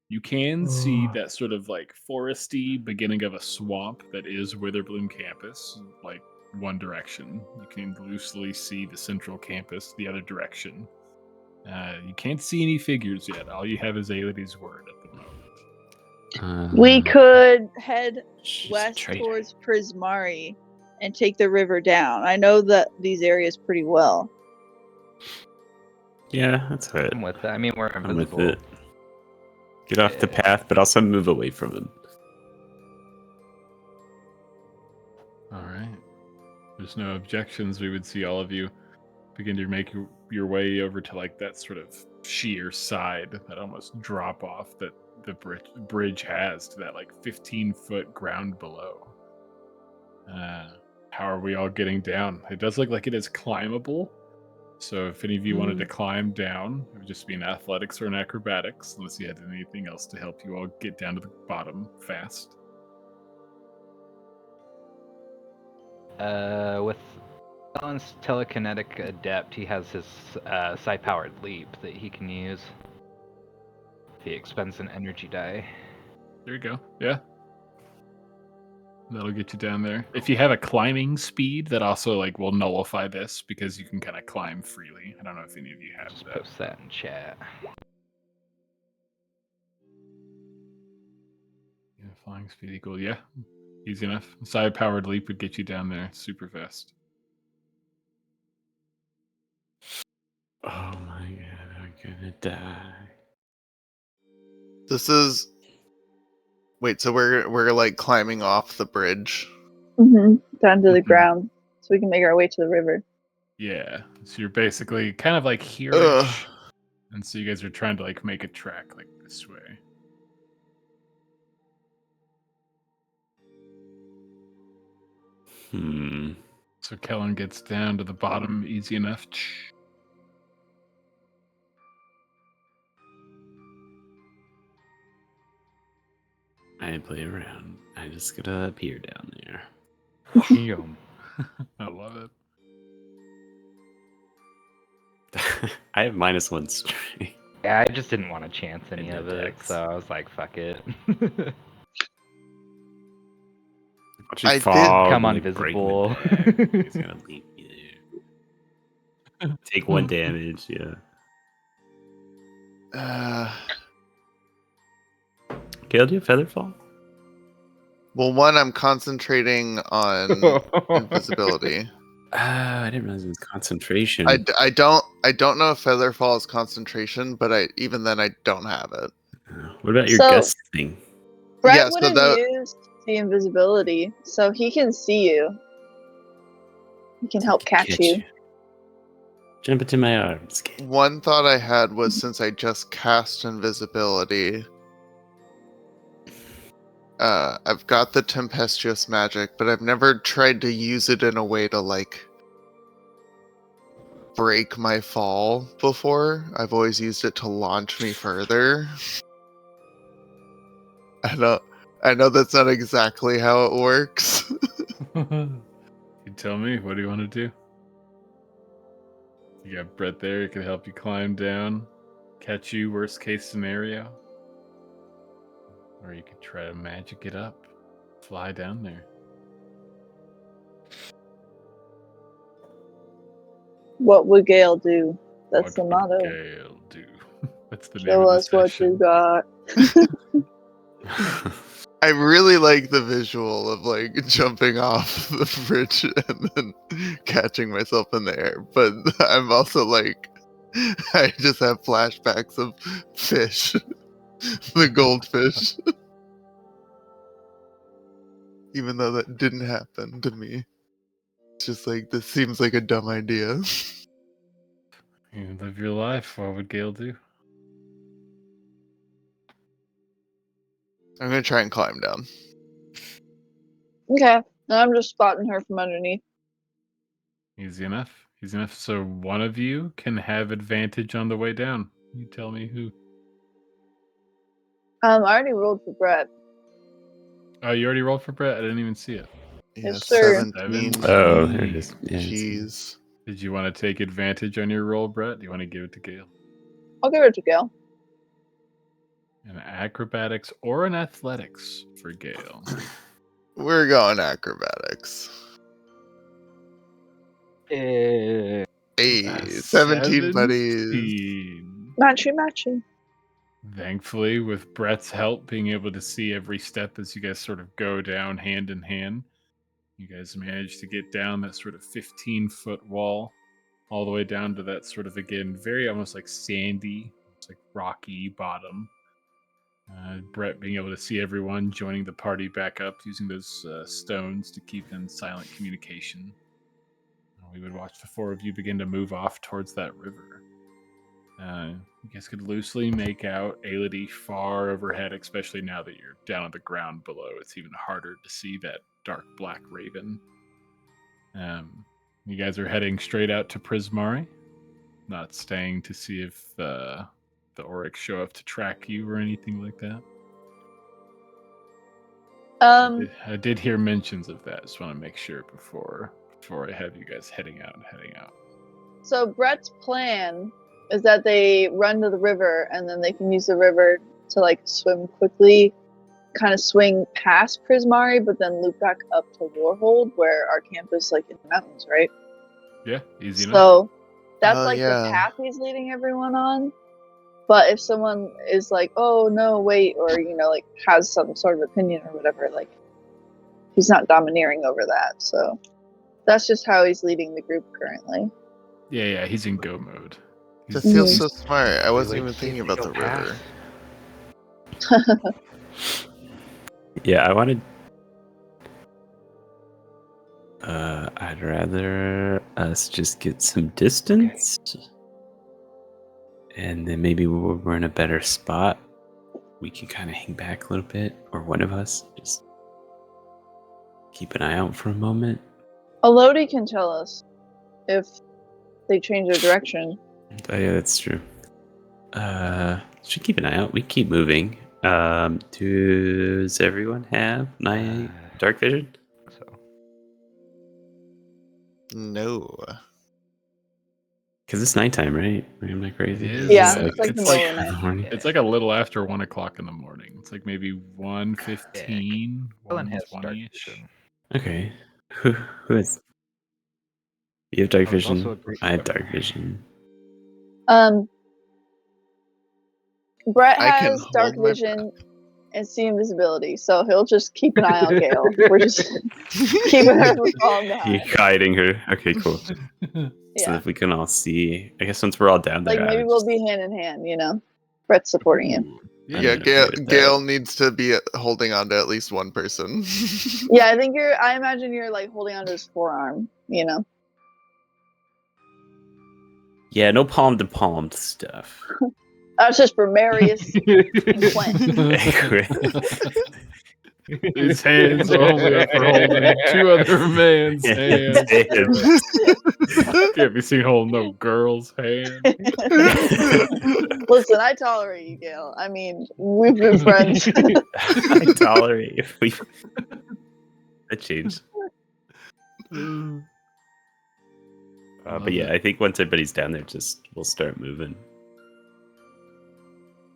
You can see that sort of like foresty beginning of a swamp that is Witherbloom campus, like one direction. You can loosely see the central campus the other direction. You can't see any figures yet. All you have is Aelity's word at the moment. We could head She's a west traitor. towards Prismari and take the river down. I know that these areas pretty well. Yeah, that's it. I'm with it. I mean, we're I'm invisible. with it. Get off the path, but also move away from him. All right. There's no objections. We would see all of you begin to make your way over to like that sort of sheer side, that almost drop off that the bridge has to that like 15-foot ground below. How are we all getting down? It does look like it is climbable. So if any of you wanted to climb down, it would just be an athletics or an acrobatics, unless you had anything else to help you all get down to the bottom fast. With Alan's telekinetic adept, he has his psi-powered leap that he can use. He expends an energy die. There you go. Yeah. That'll get you down there. If you have a climbing speed, that also like will nullify this because you can kind of climb freely. I don't know if any of you have Just that. post that in chat. Yeah, flying speed equal. Yeah, easy enough. Side-powered leap would get you down there super fast. Oh my god, I'm gonna die. This is. Wait, so we're like climbing off the bridge. Down to the Mhm. ground, so we can make our way to the river. Yeah, so you're basically kind of like Ugh. here-ish, and so you guys are trying to like make a track like this way. So Kellen gets down to the bottom easy enough. I didn't play around. I just gotta appear down there. Yum. I love it. I have -1 strength. Yeah, I just didn't want to chance any And of no it, dex. so I was like, fuck it. Watch you I did fall, Come and, like, break my invisible. back. He's gonna leave me there. Take 1 damage, yeah. Kale, do you have Featherfall? Well, one, I'm concentrating on invisibility. I didn't realize it was concentration. I don't know if Featherfall is concentration, but even then I don't have it. What about your So- gust thing? Brett Yeah, so would have that- used the invisibility, so he can see you. He can help catch you. Jump into my arms. Kale. One thought I had was, since I just cast invisibility, I've got the tempestuous magic, but I've never tried to use it in a way to like break my fall before. I've always used it to launch me further. I know that's not exactly how it works. You tell me, what do you want to do? You got Brett there, it can help you climb down, catch you, worst case scenario. Or you could try to magic it up, fly down there. What would Gale do? That's the What would motto. Gale do? That's the name Show of the us what session. you got. I really like the visual of like jumping off the bridge and then catching myself in the air, but I'm also like, I just have flashbacks of fish, the goldfish, even though that didn't happen to me. It's just like, this seems like a dumb idea. You live your life, what would Gale do? I'm gonna try and climb down. Okay, I'm just spotting her from underneath. Easy enough. Easy enough. So one of you can have advantage on the way down. You tell me who. I already rolled for Brett. Oh, you already rolled for Brett? I didn't even see it. Yeah, Yes, sir. 17. Oh, there it is. Yeah, it's- Jeez. Did you want to take advantage on your roll, Brett? Do you want to give it to Gale? I'll give it to Gale. An acrobatics or an athletics for Gale. We're going acrobatics. Eh, Hey, 17 buddies. 17. Matchy. Thankfully, with Brett's help, being able to see every step as you guys sort of go down hand in hand, you guys managed to get down that sort of 15-foot wall, all the way down to that sort of, again, very almost like sandy, it's like rocky bottom. Brett being able to see everyone, joining the party back up, using those stones to keep in silent communication. we would watch the four of you begin to move off towards that river. You guys could loosely make out Aelity far overhead, especially now that you're down on the ground below. It's even harder to see that dark black raven. You guys are heading straight out to Prismari, not staying to see if the Oryx show up to track you or anything like that. I did hear mentions of that. Just want to make sure before I have you guys heading out. So Brett's plan is that they run to the river and then they can use the river to like swim quickly, kind of swing past Prismari, but then loop back up to Warhold, where our camp is like in the mountains, right? Yeah, easy enough. So that's Oh, like yeah. the path he's leading everyone on. But if someone is like, oh no, wait, or like has some sort of opinion or whatever, like he's not domineering over that. So that's just how he's leading the group currently. Yeah, he's in go mode. That feels so smart. I wasn't even thinking about the river. Yeah, I wanted. I'd rather us just get some distance, and then maybe when we're in a better spot, we can kind of hang back a little bit, or one of us just keep an eye out for a moment. Elodie can tell us if they change their direction. Oh yeah, that's true. Should keep an eye out. We keep moving. Does everyone have night dark vision? So No. Because it's nighttime, right? I'm not crazy. It is. Yeah, It's it's like the middle of the night. morning. It's like a little after 1 o'clock in the morning. It's like maybe 1:15, Ellen has dark 1:20-ish. vision. Okay. Who is? You have dark Oh, it's also vision. a great I have swimmer. dark vision. Brett I can has dark hold my vision and see invisibility, so he'll just keep an eye on Gale. We're just keeping her from falling You're behind. guiding her. Okay, cool. So Yeah, that we can all see. I guess once we're all down there, like maybe I we'll just- be hand in hand. Brett's supporting you. Ooh. I'm Yeah, gonna agree with that. Gale needs to be holding on to at least one person. Yeah, I imagine you're like holding onto his forearm. Yeah, no palm to palm stuff. That's just for Marius and Clint. His hands only are for holding two other man's hands. Can't be seen holding no girl's hand. Listen, I tolerate you, Gale. I mean, we've been friends. I tolerate if we. That changed. But yeah, I think once everybody's down there, we'll start moving.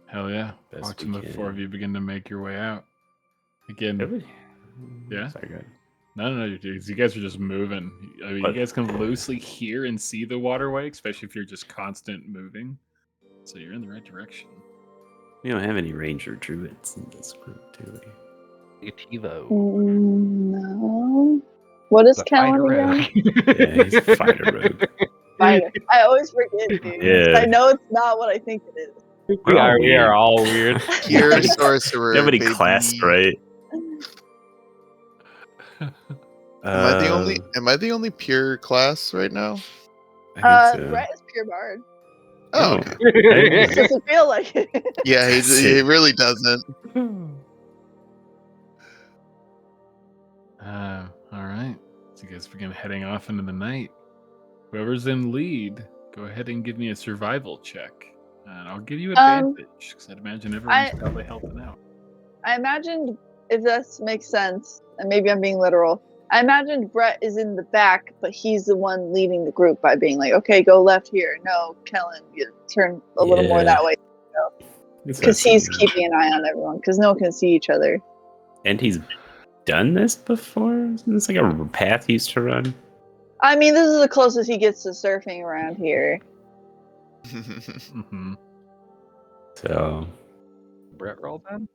Hell yeah. Best Watching we the can. four of you begin to make your way out. Again, Yeah? Sorry, go ahead. no, you guys are just moving. I mean, But- you guys can loosely hear and see the waterway, especially if you're just constant moving. So you're in the right direction. We don't have any ranger druids in this group, do we? Utivo. No. What is The fighter Kellen again? rogue. Yeah, he's a fighter rogue. Fighter. I always forget, dude. Yeah. I know it's not what I think it is. We're all We are weird. all weird. Pure sorcerer. Nobody baby. classed right. Am I the only pure class right now? I think so. Brett is pure bard. Oh, Oh. okay. It doesn't feel like it. Yeah, he Sick. really doesn't. All right. So you guys begin heading off into the night. Whoever's in lead, go ahead and give me a survival check. And I'll give you advantage, because I'd imagine everyone's probably helping out. I imagined, if this makes sense, and maybe I'm being literal, I imagined Brett is in the back, but he's the one leading the group by being like, okay, go left here. No, Kellen, you turn a little more that way. Because he's keeping an eye on everyone, because no one can see each other. And he's done this before? It's like a path he used to run. I mean, this is the closest he gets to surfing around here. Mm-hmm. So Brett rolled in.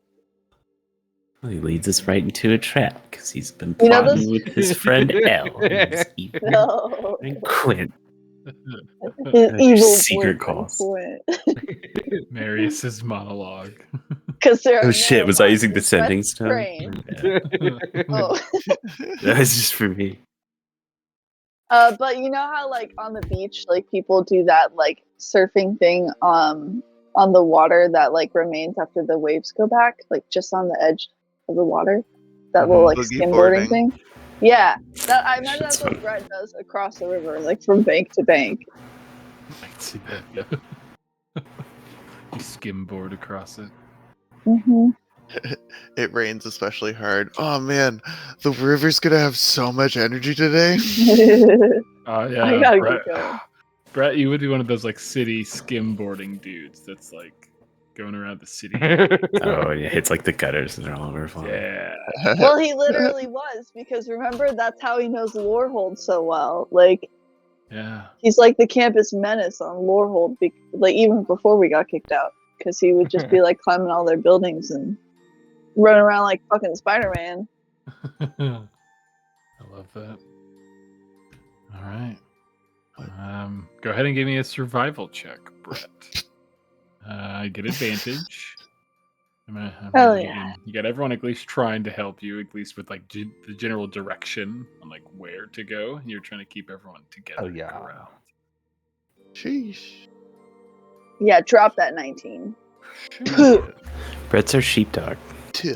well, he leads us right into a trap because he's been You know plotting those- with his friend Elle. His evil No. friend Quinn. His Your evil secret boyfriend calls. Quinn. Marius's monologue. 'Cause there are Oh shit, no was I using the monsters. sending Brett's stone? trained. Yeah. Oh. That was just for me. But you know how like on the beach, like people do that like surfing thing on the water that like remains after the waves go back, like just on the edge of the water. That little like Boogie skimboarding boarding. thing. Yeah, that I imagine Shit's that's what fun. Brett does across the river, like from bank to bank. I can see that. Yeah. You skimboard across it. Mm-hmm. It rains especially hard. Oh man, the river's gonna have so much energy today. Oh yeah, I gotta Brett. get going. Brett, you would be one of those like city skimboarding dudes. That's like going around the city. Oh yeah, it's like the gutters and they're all overflowing. Yeah. Well, he literally was, because remember, that's how he knows Lorehold so well. Like, Yeah. he's like the campus menace on Lorehold, like even before we got kicked out, because he would just be like climbing all their buildings and running around like fucking Spider-Man. I love that. All right. Go ahead and give me a survival check, Brett. I get advantage. Hell yeah. You got everyone at least trying to help you, at least with like the general direction on like where to go. And you're trying to keep everyone together. Oh, yeah. Corralled. Sheesh. Yeah, drop that 19. Brett's our sheepdog, Tuh.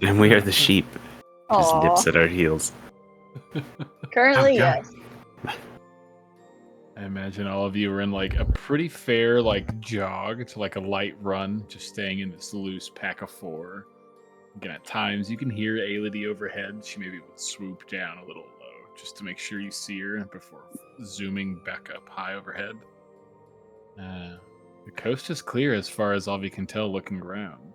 and we are the sheep. Just Aw. nips at our heels. Currently, Yeah. yes. I imagine all of you are in like a pretty fair like jog to like a light run, just staying in this loose pack of four. Again, at times you can hear Aelity overhead. She maybe would swoop down a little low just to make sure you see her before zooming back up high overhead. The coast is clear as far as all of you can tell looking around.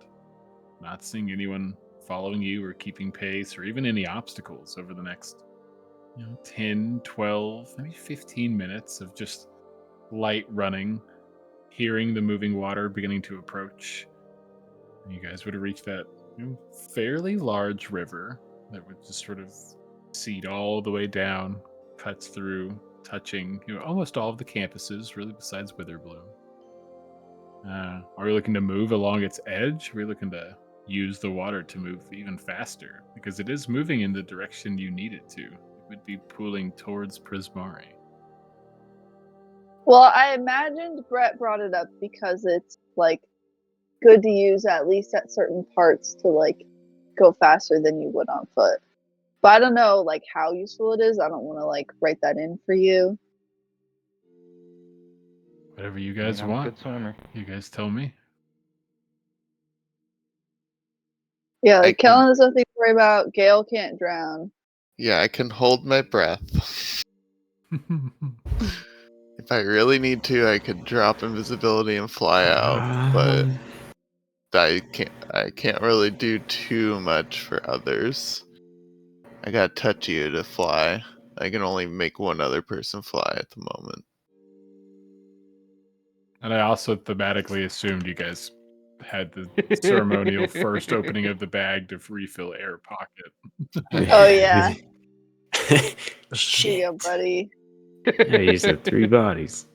Not seeing anyone following you or keeping pace or even any obstacles over the next 10, 12, maybe 15 minutes of just light running, hearing the moving water beginning to approach. And you guys would have reached that fairly large river that would just sort of seed all the way down, cuts through, touching almost all of the campuses, really, besides Witherbloom. Are you looking to move along its edge? Or are you looking to use the water to move even faster? Because it is moving in the direction you need it to. It would be pulling towards Prismari. Well, I imagined Brett brought it up because it's like good to use at least at certain parts to like go faster than you would on foot. But I don't know like how useful it is. I don't want to like write that in for you. Whatever you I mean, guys I'm a want. good swimmer. You guys tell me. Yeah, like I can- Kellen has nothing to worry about. Gale can't drown. Yeah, I can hold my breath. If I really need to, I could drop invisibility and fly out, but I can't really do too much for others. I gotta touch you to fly. I can only make one other person fly at the moment. And I also thematically assumed you guys had the ceremonial first opening of the bag to refill air pocket. Oh yeah. Here you Shit. go, buddy. I used the 3 bodies.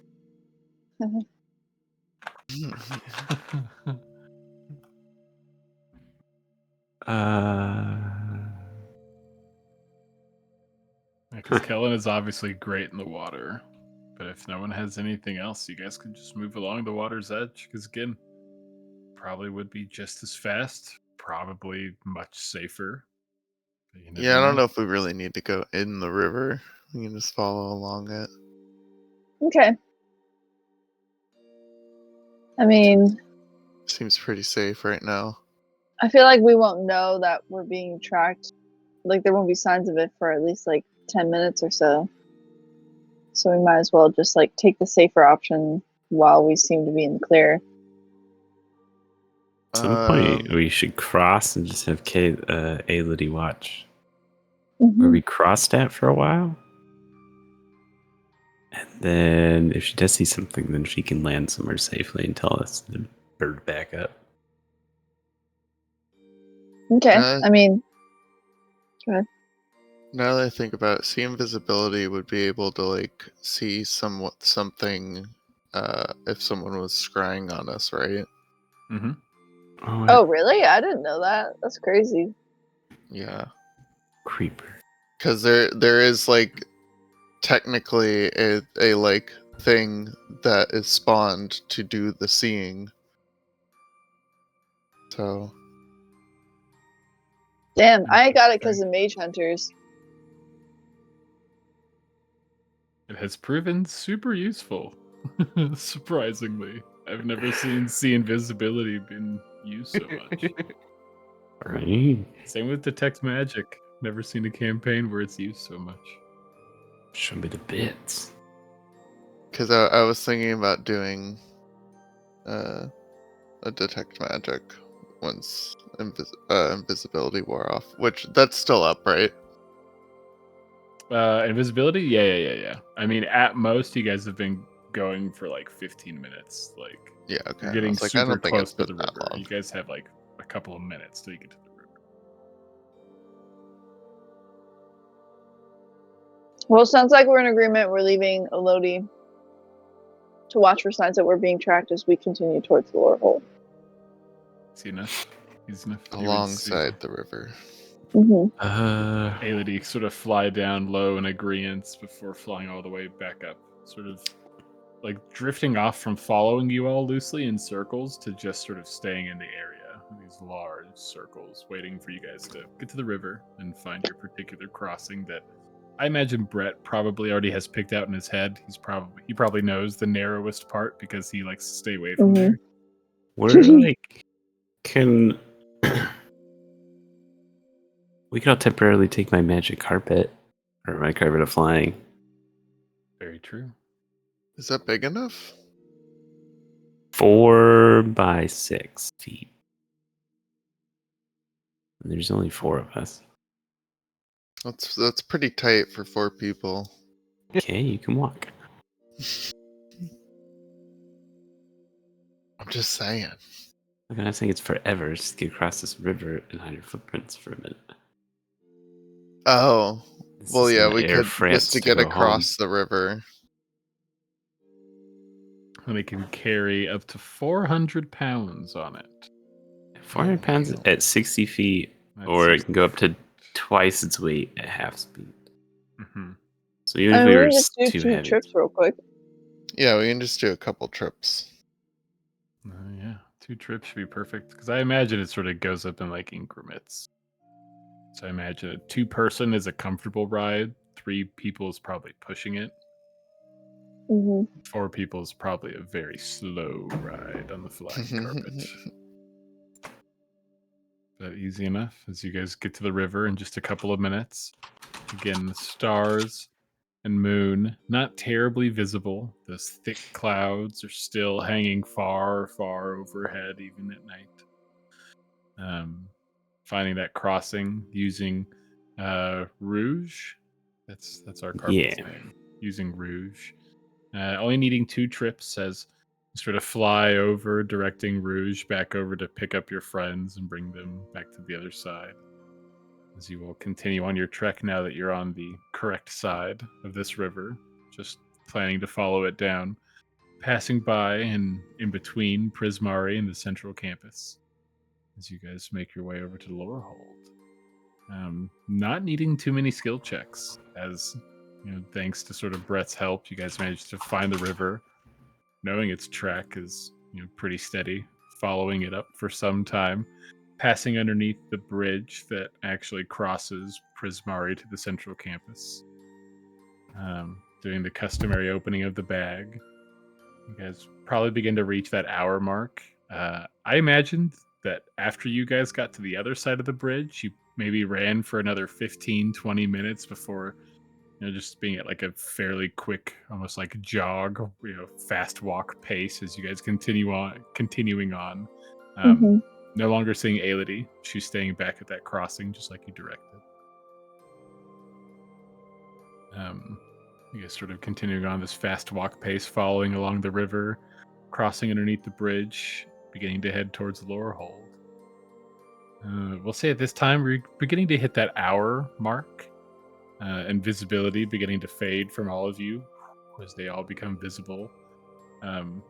Because Kellen is obviously great in the water. But if no one has anything else, you guys could just move along the water's edge. Because again, probably would be just as fast, probably much safer. But you never Yeah, I don't know if we really need to go in the river. We can just follow along it. Okay. I mean, Seems pretty safe right now. I feel like we won't know that we're being tracked. Like there won't be signs of it for at least like 10 minutes or so. So we might as well just like take the safer option while we seem to be in the clear. At some point, we should cross and just have Aelity watch. Where we crossed at for a while. And then if she does see something, then she can land somewhere safely and tell us to bird back up. Okay. I mean, go ahead. Now that I think about it, see invisibility would be able to like see something if someone was scrying on us, right? Mm-hmm. Oh, really? I didn't know that. That's crazy. Yeah. Creeper. Because there is like technically a like thing that is spawned to do the seeing. So Damn, I got it because of mage hunters. It has proven super useful. Surprisingly, I've never seen see invisibility been used so much. Right. Same with detect magic. Never seen a campaign where it's used so much. Show me the bits. because I was thinking about doing a detect magic once invisibility wore off, which that's still up, right? Invisibility? Yeah. I mean, at most, you guys have been going for like 15 minutes. Like, Yeah, okay. you're I getting was like, I super don't think close it's to been the that river. long. You guys have like a couple of minutes till you get to the river. Well, it sounds like we're in agreement. We're leaving Elodie to watch for signs that we're being tracked as we continue towards the lower hole. Easy enough. Easy enough. Alongside the river. Mm-hmm. Aelity sort of fly down low in agreement before flying all the way back up. Sort of like drifting off from following you all loosely in circles to just sort of staying in the area. These large circles waiting for you guys to get to the river and find your particular crossing that I imagine Brett probably already has picked out in his head. He probably knows the narrowest part because he likes to stay away from there. We're like, can we could all temporarily take my magic carpet or my carpet of flying? Very true. Is that big enough? 4 by 6 feet. And there's only 4 of us. That's pretty tight for 4 people. Okay, you can walk. I'm just saying. I'm not saying it's forever. Just get across this river and hide your footprints for a minute. Oh, This well, is yeah, not we Air could France just to to get go across the river. And they can carry up to 400 pounds on it. 400 pounds at 60 feet, That's or it 60 can go up to feet. twice its weight at half speed. Mm-hmm. So even if we we were can just do too 2 heavy, trips real quick. Yeah, we can just do a couple trips. Yeah, 2 trips should be perfect because I imagine it sort of goes up in like increments. So I imagine a 2-person is a comfortable ride. 3 people is probably pushing it. Mm-hmm. 4 people is probably a very slow ride on the flying carpet. But easy enough as you guys get to the river in just a couple of minutes. Again, the stars and moon not terribly visible. Those thick clouds are still hanging far, far overhead, even at night. Finding that crossing using Rouge. That's our carpet's name. Using Rouge. Only needing 2 trips as you sort of fly over, directing Rouge back over to pick up your friends and bring them back to the other side. As you will continue on your trek now that you're on the correct side of this river, just planning to follow it down, passing by and in between Prismari and the central campus as you guys make your way over to the lower hold. Not needing too many skill checks, as thanks to sort of Brett's help, you guys managed to find the river, knowing its track is pretty steady, following it up for some time, passing underneath the bridge that actually crosses Prismari to the central campus. Doing the customary opening of the bag. You guys probably begin to reach that hour mark. I imagined that after you guys got to the other side of the bridge, you maybe ran for another 15, 20 minutes before just being at like a fairly quick, almost like jog, fast walk pace as you guys continuing on. Mm-hmm. No longer seeing Aelity. She's staying back at that crossing, just like you directed. You guys sort of continuing on this fast walk pace, following along the river, crossing underneath the bridge, beginning to head towards the lower hold. We'll say at this time we're beginning to hit that hour mark, and visibility beginning to fade from all of you as they all become visible. And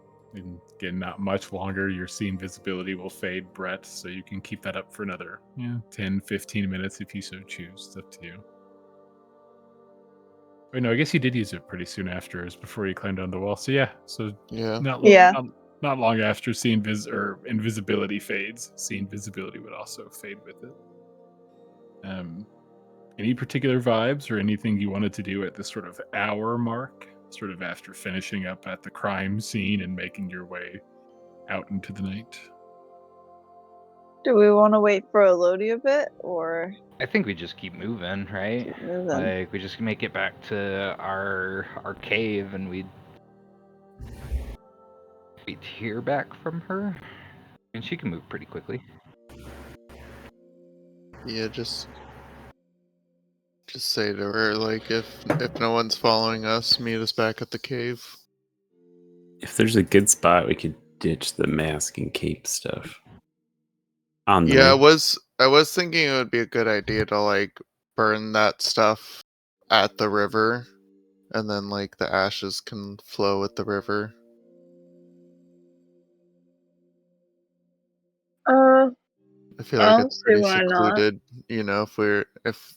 again, not much longer. Your scene visibility will fade, Brett, so you can keep that up for another 10, 15 minutes if you so choose. It's up to you. Wait, no, I guess you did use it pretty soon after. It was before you climbed down the wall. So yeah, so Yeah. Yeah. not long after seeing invisibility fades. Seeing visibility would also fade with it. Any particular vibes or anything you wanted to do at this sort of hour mark, sort of after finishing up at the crime scene and making your way out into the night? Do we want to wait for Elodie a bit, or I think we just keep moving, right? keep moving? Like we just make it back to our cave, and we'd hear back from her, and she can move pretty quickly. Yeah, just say to her, like, if no one's following us, meet us back at the cave. If there's a good spot, we could ditch the mask and cape stuff. On the Yeah, way. I was thinking it would be a good idea to like burn that stuff at the river, and then like the ashes can flow with the river. I feel I like don't it's see pretty why not. secluded,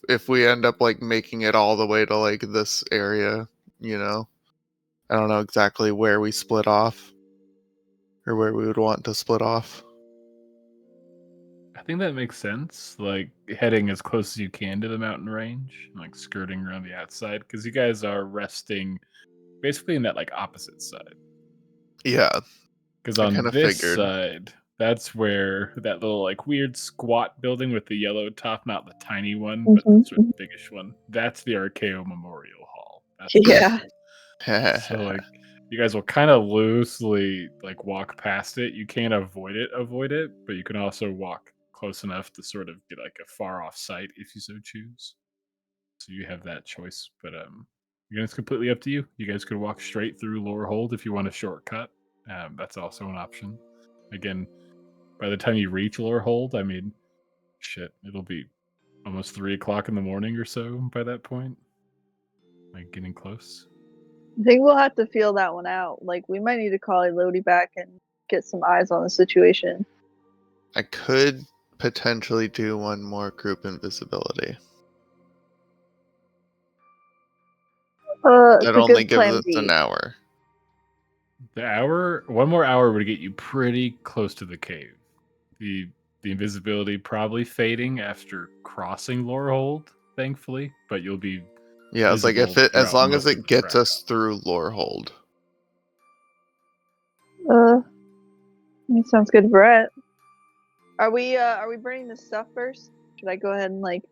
if we end up like making it all the way to like this area, I don't know exactly where we split off or where we would want to split off. I think that makes sense. Like heading as close as you can to the mountain range, and, like skirting around the outside, because you guys are resting basically in that like opposite side. Yeah, Because I on kind of this figured. side, that's where that little like weird squat building with the yellow top, not the tiny one, but the sort of biggish one. That's the Archaeo Memorial Hall. That's Yeah. so like you guys will kind of loosely like walk past it. You can't avoid it, but you can also walk close enough to sort of get like a far off sight if you so choose. So you have that choice. But again, it's completely up to you. You guys could walk straight through Lorehold if you want a shortcut. That's also an option. Again, by the time you reach Lorehold, I mean, shit, it'll be almost 3 o'clock in the morning or so by that point. Like getting close. I think we'll have to feel that one out. Like, we might need to call Elodie back and get some eyes on the situation. I could potentially do one more group invisibility. It's That a only good gives plan us an B. hour. One more hour would get you pretty close to the cave. The invisibility probably fading after crossing Lorehold, thankfully, but you'll be Yeah, it's like visible as throughout long as most of it the gets trek. us through Lorehold. Sounds good, Brett. Are we burning the stuff first? Should I go ahead and like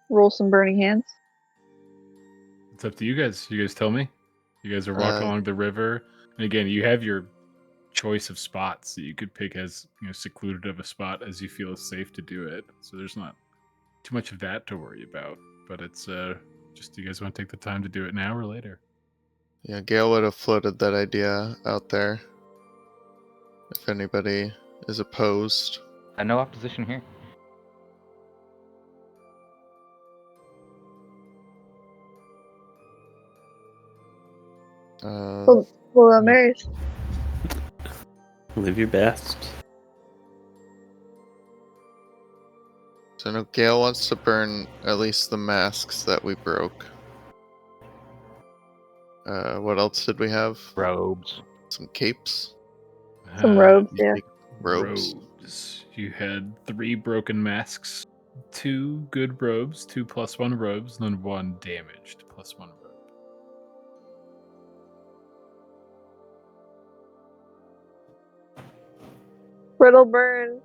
roll some burning hands? It's up to you guys. You guys tell me. You guys are walking along the river, and again, you have your choice of spots that you could pick as secluded of a spot as you feel is safe to do it. So there's not too much of that to worry about. But it's just you guys want to take the time to do it now or later. Yeah, Gale would have floated that idea out there. If anybody is opposed. No opposition here. Mary's. Live your best. So I know Gale wants to burn at least the masks that we broke. What else did we have? Robes. Some capes? Some robes, yeah. Robes? You had 3 broken masks, 2 good robes, 2 +1 robes, and then 1 damaged +1 robe. Brittle burn.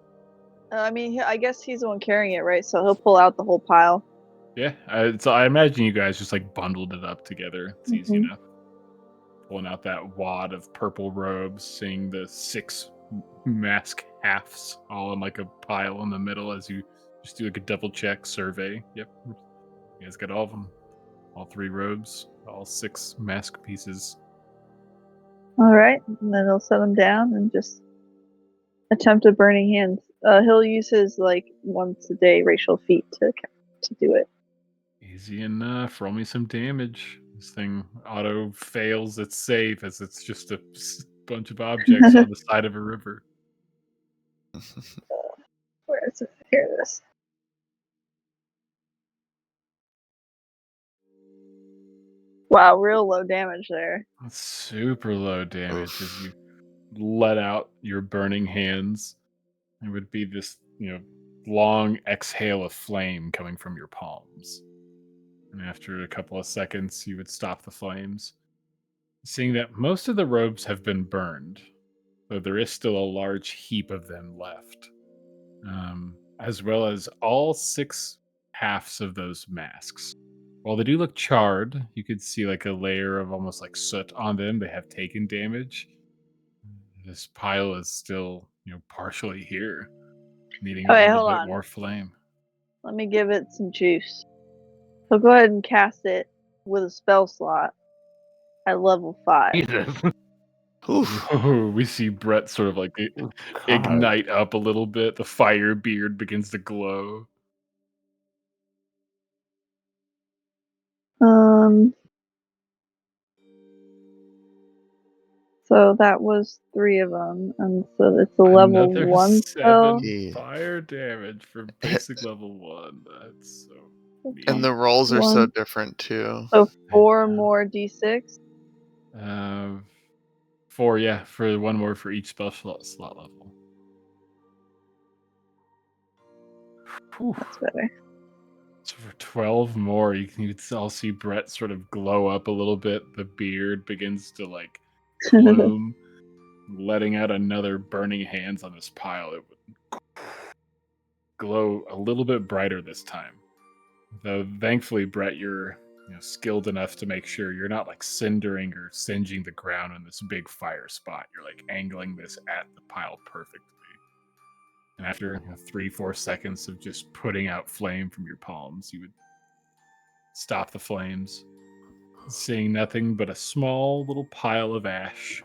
I guess he's the one carrying it, right? So he'll pull out the whole pile. Yeah, I imagine you guys just like bundled it up together. It's easy enough. Pulling out that wad of purple robes, seeing the 6 mask halves all in like a pile in the middle as you just do like a double check survey. Yep, you guys got all of them, all 3 robes, all 6 mask pieces. All right, and then he'll set them down and just attempt a burning hands. He'll use his like once a day racial feat to do it. Easy enough. Roll me some damage. This thing auto fails its save as it's just a bunch of objects on the side of a river. Where is it? Here it is. Wow, real low damage there. That's super low damage as you let out your burning hands. It would be this, long exhale of flame coming from your palms. And after a couple of seconds, you would stop the flames, seeing that most of the robes have been burned, though there is still a large heap of them left, as well as all 6 halves of those masks. While they do look charred, you could see like a layer of almost like soot on them. They have taken damage. This pile is still, partially here, needing a Okay, little hold bit on. more flame. Let me give it some juice. So go ahead and cast it with a spell slot at level 5. Jesus. Oof. We see Brett sort of like God. ignite up a little bit. The fire beard begins to glow. So that was 3 of them, and so it's a level Another 1 7 spell. Yeah. fire damage for basic level 1. That's so And neat. the rolls are so One. different too. So 4 Yeah. more d6. 4, yeah, for 1 more for each spell slot level. Whew. That's better. So for 12 more, you can all see Brett sort of glow up a little bit. The beard begins to like plume, letting out another burning hands on this pile. It would glow a little bit brighter this time. Though thankfully, Brett, you're skilled enough to make sure you're not like cindering or singeing the ground on this big fire spot. You're like angling this at the pile perfectly. And after 3-4 seconds of just putting out flame from your palms, you would stop the flames, seeing nothing but a small little pile of ash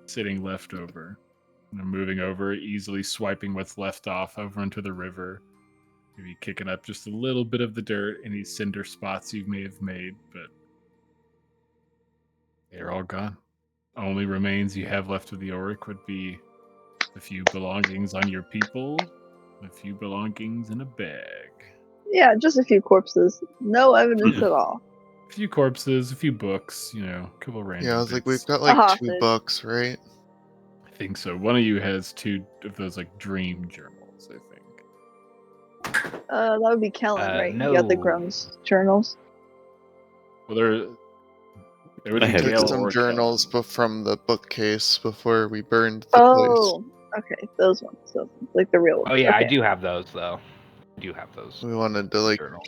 sitting left over. Moving over, easily swiping what's left off over into the river. Maybe kicking up just a little bit of the dirt, any cinder spots you may have made, but they're all gone. Only remains you have left of the Auric would be a few belongings on your people, a few belongings in a bag. Yeah, just a few corpses. No evidence at all. A few corpses, a few books, a couple random Yeah, I was like, bits. we've got A like 2 hostage. books, right? I think so. One of you has 2 of those like dream journals, I think. That would be Kellen, right? No. You got the Grum's journals. Well, it would I be have Took Gale some or journals Kellen. from the bookcase before we burned the place. Oh, okay, those ones. So, like the real ones. Oh yeah, okay. I do have those though. I do have those We wanted to like, journals.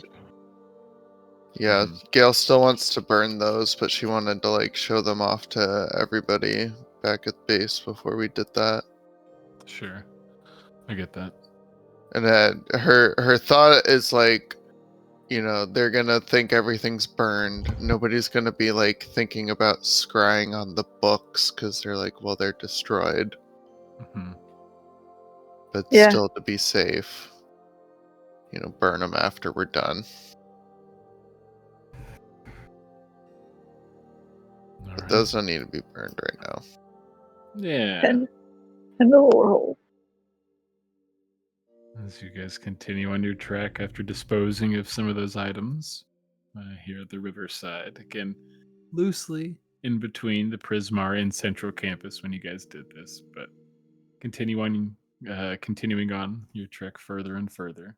yeah, Mhm. Gail still wants to burn those, but she wanted to like show them off to everybody back at base before we did that. Sure. I get that. And then her thought is like, they're gonna think everything's burned. Nobody's gonna be like thinking about scrying on the books because they're like, well, they're destroyed. Hmm. But Yeah. still, to be safe, burn them after we're done. But those don't need to be burned right now. Yeah. And the lore hole. As you guys continue on your trek after disposing of some of those items here at the riverside, again, loosely in between the Prismar and Central Campus when you guys did this, but continuing on your trek further and further.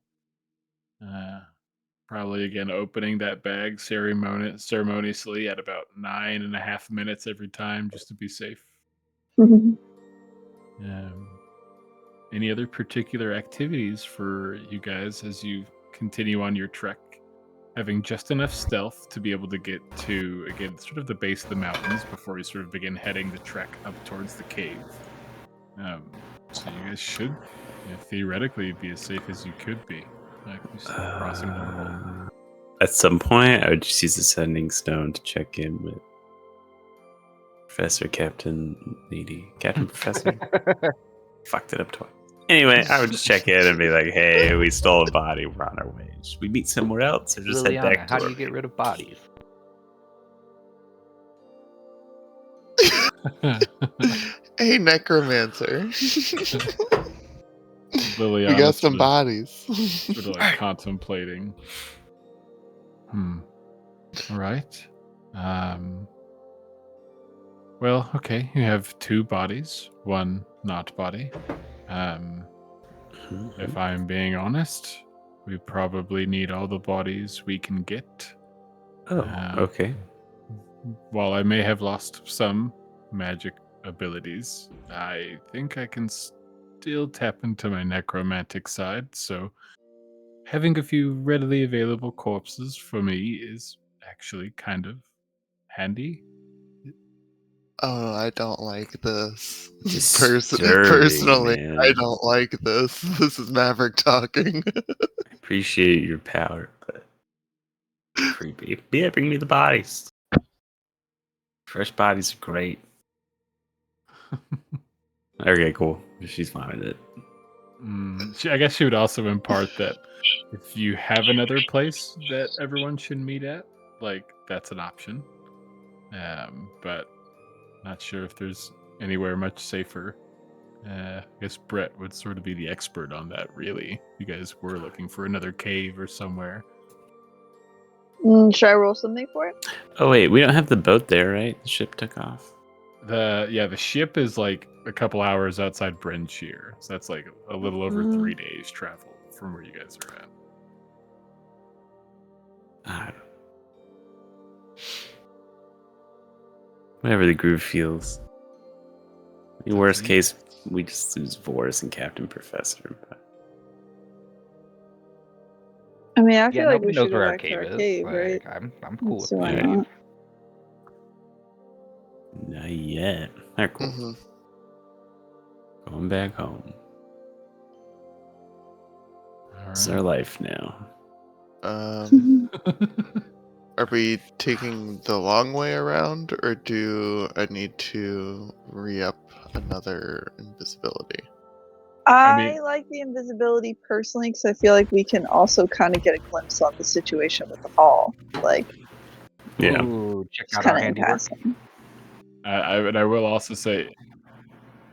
Probably again opening that bag ceremoniously at about 9.5 minutes every time, just to be safe. Any other particular activities for you guys as you continue on your trek? Having just enough stealth to be able to get to, again, sort of the base of the mountains before you sort of begin heading the trek up towards the cave. So you guys should theoretically be as safe as you could be. Crossing the world. At some point, I would just use the sending stone to check in with Professor Captain Needy. Captain Professor? Fucked it up twice. Anyway, I would just check in and be like, hey, we stole a body. We're on our way. Should we meet somewhere else or just head Liliana, back to how do our you get rid of bodies? Hey, necromancer. Liliana we got some sort of- bodies. Sort of like contemplating. All right. Well, okay. You have 2 bodies, 1 not body. If I'm being honest, we probably need all the bodies we can get. Oh, okay. While I may have lost some magic abilities, I think I can still tap into my necromantic side, so having a few readily available corpses for me is actually kind of handy. Oh, I don't like this. Disturbing, Personally, man. I don't like this. This is Maverick talking. I appreciate your power, but creepy. Yeah, bring me the bodies. Fresh bodies are great. Okay, cool. She's fine with it. I guess she would also impart that if you have another place that everyone should meet at, like that's an option. But not sure if there's anywhere much safer. I guess Brett would sort of be the expert on that, really. You guys were looking for another cave or somewhere. Should I roll something for it? Oh wait, we don't have the boat there, right? The ship took off. The ship is like a couple hours outside Brenshire, so that's like a little over 3 days travel from where you guys are at. I don't know. Whatever the groove feels. In worst case, we just lose Voris and Captain Professor. But I mean, I feel like nobody we knows should go where our back to cave our is. cave, Like, right? I'm cool with So why that. not? not yet. They're cool. Mhm. Going back home. All It's our life now. Are we taking the long way around, or do I need to re-up another invisibility? I like the invisibility personally because I feel like we can also kind of get a glimpse on the situation with the hall. Like, Yeah. Ooh, check just out our kind of in handiwork. passing. I will also say,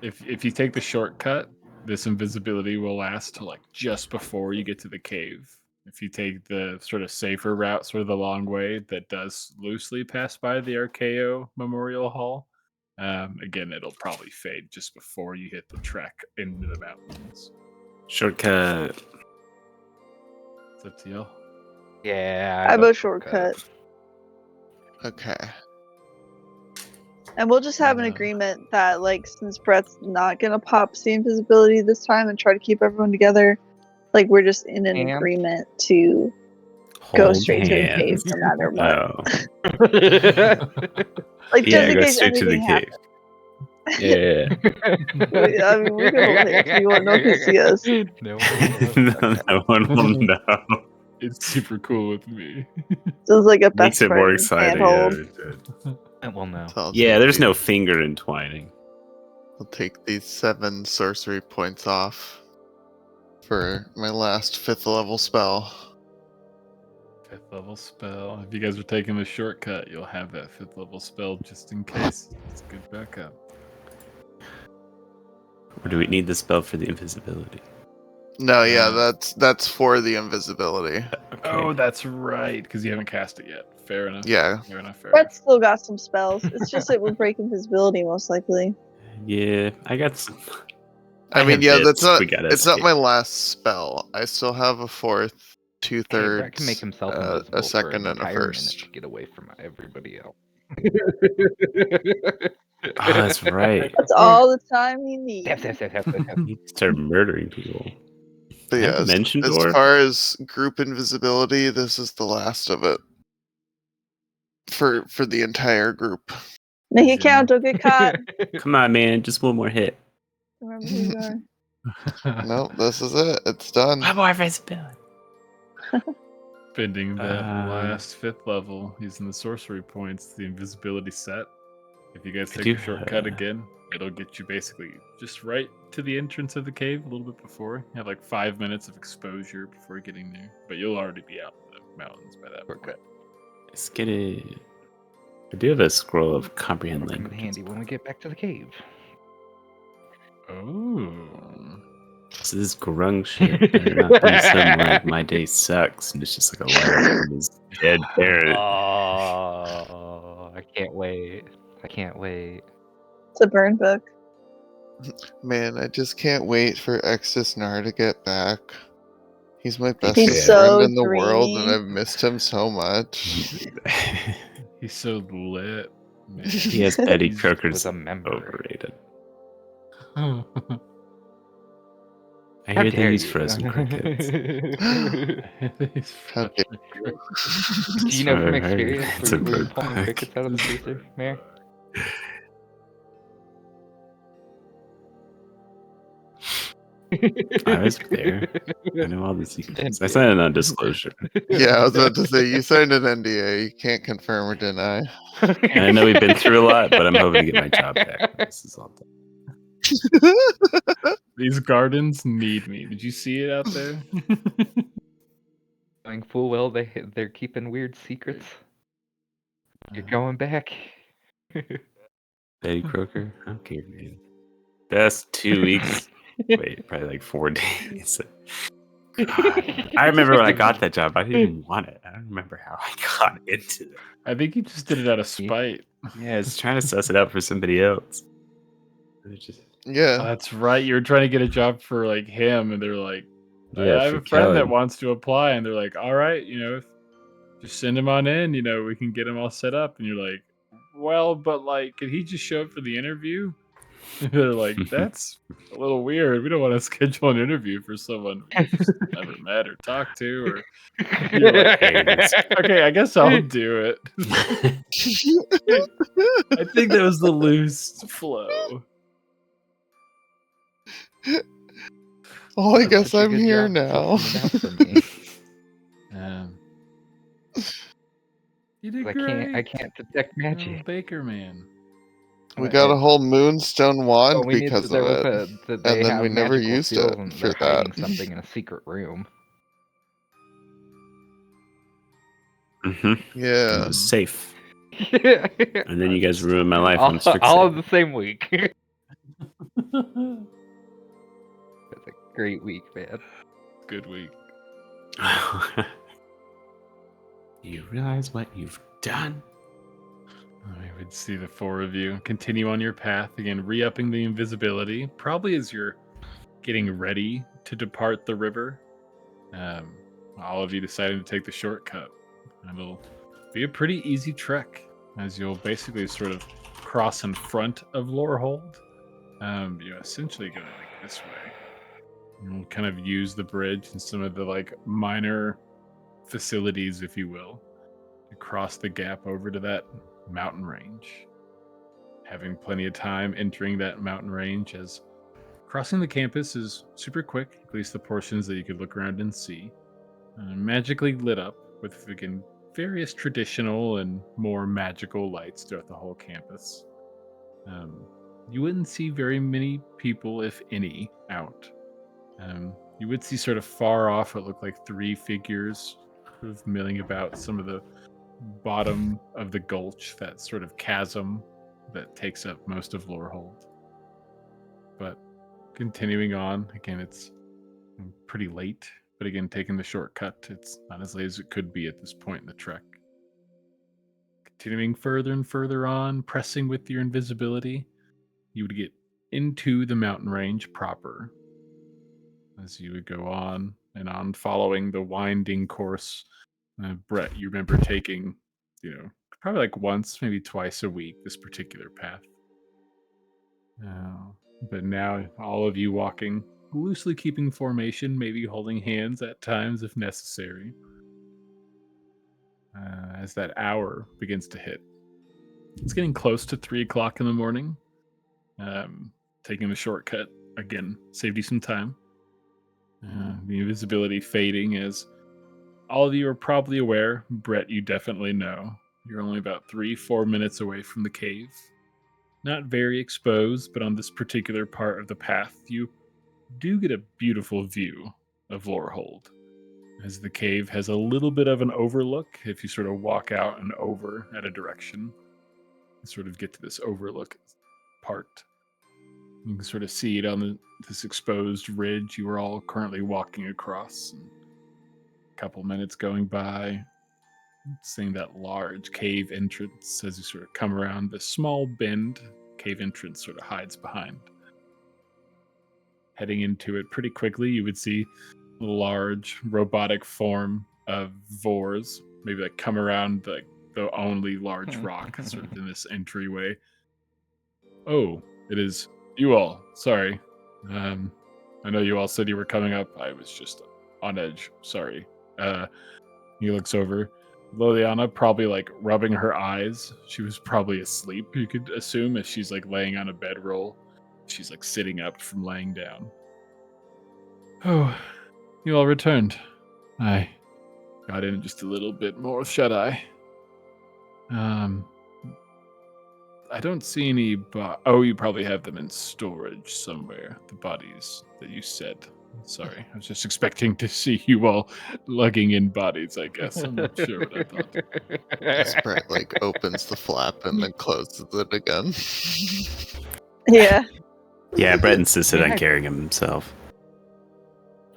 if you take the shortcut, this invisibility will last till like just before you get to the cave. If you take the sort of safer route, sort of the long way that does loosely pass by the Archaeo Memorial Hall, again, it'll probably fade just before you hit the trek into the mountains. Shortcut. It's up to y'all. Yeah, I vote shortcut. Okay. And we'll just have an agreement that, like, since Brett's not gonna pop the invisibility this time and try to keep everyone together, like, we're just in an agreement to go straight to the cave no matter what. Oh. Like, just in go case straight to the anything cave. happens. Yeah. I mean, we can hold hands. You won't know who see us. No, No one will know. It's super cool with me. So it's like a Makes best it more friend exciting. handhold. it will know. So I'll Yeah, take there's the- no finger entwining. I'll take these 7 sorcery points off for my last 5th level spell. 5th level spell. If you guys are taking the shortcut, you'll have that 5th level spell just in case. It's a good backup. Or do we need the spell for the invisibility? No, yeah, that's for the invisibility. Okay. Oh, that's right, because you haven't cast it yet. Fair enough. Yeah. Fair enough. Brett's still got some spells. It's just it would break invisibility most likely. Yeah, I got some. I mean, have yeah, bits. that's not. We gotta It's not escape. my last spell. I still have a 4th, 2/3, Hey, Brett can make himself invisible a second, for an and a entire minute 1st. to get away from everybody else. Oh, that's right. That's all the time you need. You start murdering people. But yeah, Have mentioned as or? far as group invisibility, this is the last of it for the entire group. Make it count, don't get caught. Come on, man, just one more hit. Remember who you are. No, this is it. It's done. One more invisibility. Spending that last 5th level using the sorcery points, the invisibility set. If you guys take a shortcut again, it'll get you basically just right to the entrance of the cave a little bit before. You have like 5 minutes of exposure before getting there, but you'll already be out in the mountains by that point. Let's get it. I do have a scroll of comprehend It'll come in language. handy when we get back to the cave. Oh. So this grung shit better not be something like my day sucks and it's just like a letter from his dead parent. can't wait. I can't wait. It's a burn book. Man, I just can't wait for Exisnar to get back. He's my best He's friend so in the world, and dreamy. I've missed him so much. He's so lit, man. Yes, Eddie He's- Croker's was a member. overrated. Oh. I How hear dare they use you? frozen crickets. He's How dare Do you know from I heard experience it's were a you bird pulling pack. crickets out of the freezer, Mayor? I was there. I know all the secrets. I signed a non-disclosure. Yeah, I was about to say, you signed an NDA. You can't confirm or deny. And I know we've been through a lot, but I'm hoping to get my job back when this is all done. These gardens need me. Did you see it out there? Knowing full well they're keeping weird secrets. You're going back. Eddie Croker? Okay, man. Best 2 weeks. Wait, probably like 4 days. God. I remember when I got that job, I didn't even want it. I don't remember how I got into it. I think he just did it out of spite. Yeah, I was trying to suss it out for somebody else. It just, Oh, Yeah. that's right. You were trying to get a job for like him, and they're like, yeah, I have for a friend that Kellen. wants to apply, and they're like, all right, just send him on in. We can get him all set up. And you're like, well, but like, could he just show up for the interview? And they're like, that's a little weird. We don't want to schedule an interview for someone we've just never met or talked to. Or you're like, okay, I guess I'll do it. I think that was the loose flow. Oh, I That's guess such a I'm good here job now. sussing it out for me. You did I great. can't detect Little magic. Baker man. We got a whole moonstone wand Well, we need because there of was it. that they And then have we never magical used seals it and for they're hiding that. something in a secret room. Mm-hmm. Yeah. It was safe. Yeah. And then you guys ruined my life all, on Strixhaven. all in the same week. That's a great week, man. Good week. You realize what you've done? I would see the 4 of you continue on your path again, re-upping the invisibility. Probably as you're getting ready to depart the river, all of you deciding to take the shortcut. And it'll be a pretty easy trek, as you'll basically sort of cross in front of Lorehold. You're essentially going like this way. You'll kind of use the bridge and some of the like minor facilities, if you will, to cross the gap over to that mountain range. Having plenty of time entering that mountain range, as crossing the campus is super quick, at least the portions that you could look around and see. Magically lit up with, again, various traditional and more magical lights throughout the whole campus. You wouldn't see very many people, if any, out. You would see sort of far off what looked like 3 figures sort of milling about some of the bottom of the gulch, that sort of chasm that takes up most of Lorehold. But continuing on, again, it's pretty late, but again, taking the shortcut, it's not as late as it could be at this point in the trek. Continuing further and further on, pressing with your invisibility, you would get into the mountain range proper. As you would go on and on, following the winding course, Brett, you remember taking, probably like once, maybe twice a week, this particular path. But now, all of you walking, loosely keeping formation, maybe holding hands at times if necessary. As that hour begins to hit, it's getting close to 3 o'clock in the morning. Taking the shortcut again saved you some time. The invisibility fading, as all of you are probably aware. Brett, you definitely know. You're only about 3-4 minutes away from the cave. Not very exposed, but on this particular part of the path, you do get a beautiful view of Lorehold, as the cave has a little bit of an overlook. If you sort of walk out and over at a direction, you sort of get to this overlook part. You can sort of see it on this exposed ridge you are all currently walking across. And a couple minutes going by, seeing that large cave entrance as you sort of come around the small bend. Cave entrance sort of hides behind. Heading into it pretty quickly, you would see a large robotic form of Vors, maybe like come around the only large rock sort of in this entryway. Oh, it is you all. Sorry. I know you all said you were coming up. I was just on edge. Sorry. He looks over. Liliana probably like rubbing her eyes. She was probably asleep, you could assume, if she's like laying on a bedroll. She's like sitting up from laying down. Oh, you all returned. I got in just a little bit more shut-eye. I don't see any oh, you probably have them in storage somewhere, the bodies that you said. Sorry, I was just expecting to see you all lugging in bodies, I guess. I'm not sure what I thought. As Brett like opens the flap and then closes it again. Yeah. Yeah, Brett insisted on carrying him himself.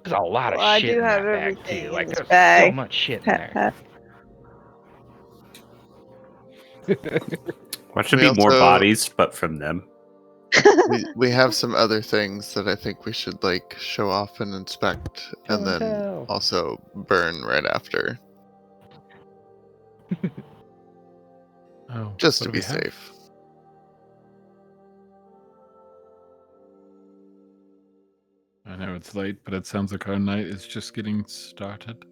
There's a lot of Well, I shit do in have that bag everything too. in Like this there's so bag. much shit in Pat, there. What should We be more also- bodies, but from them? we have some other things that I think we should like show off and inspect, and then tell. also burn right after, Oh, just what to do we be have? safe. I know it's late, but it sounds like our night is just getting started.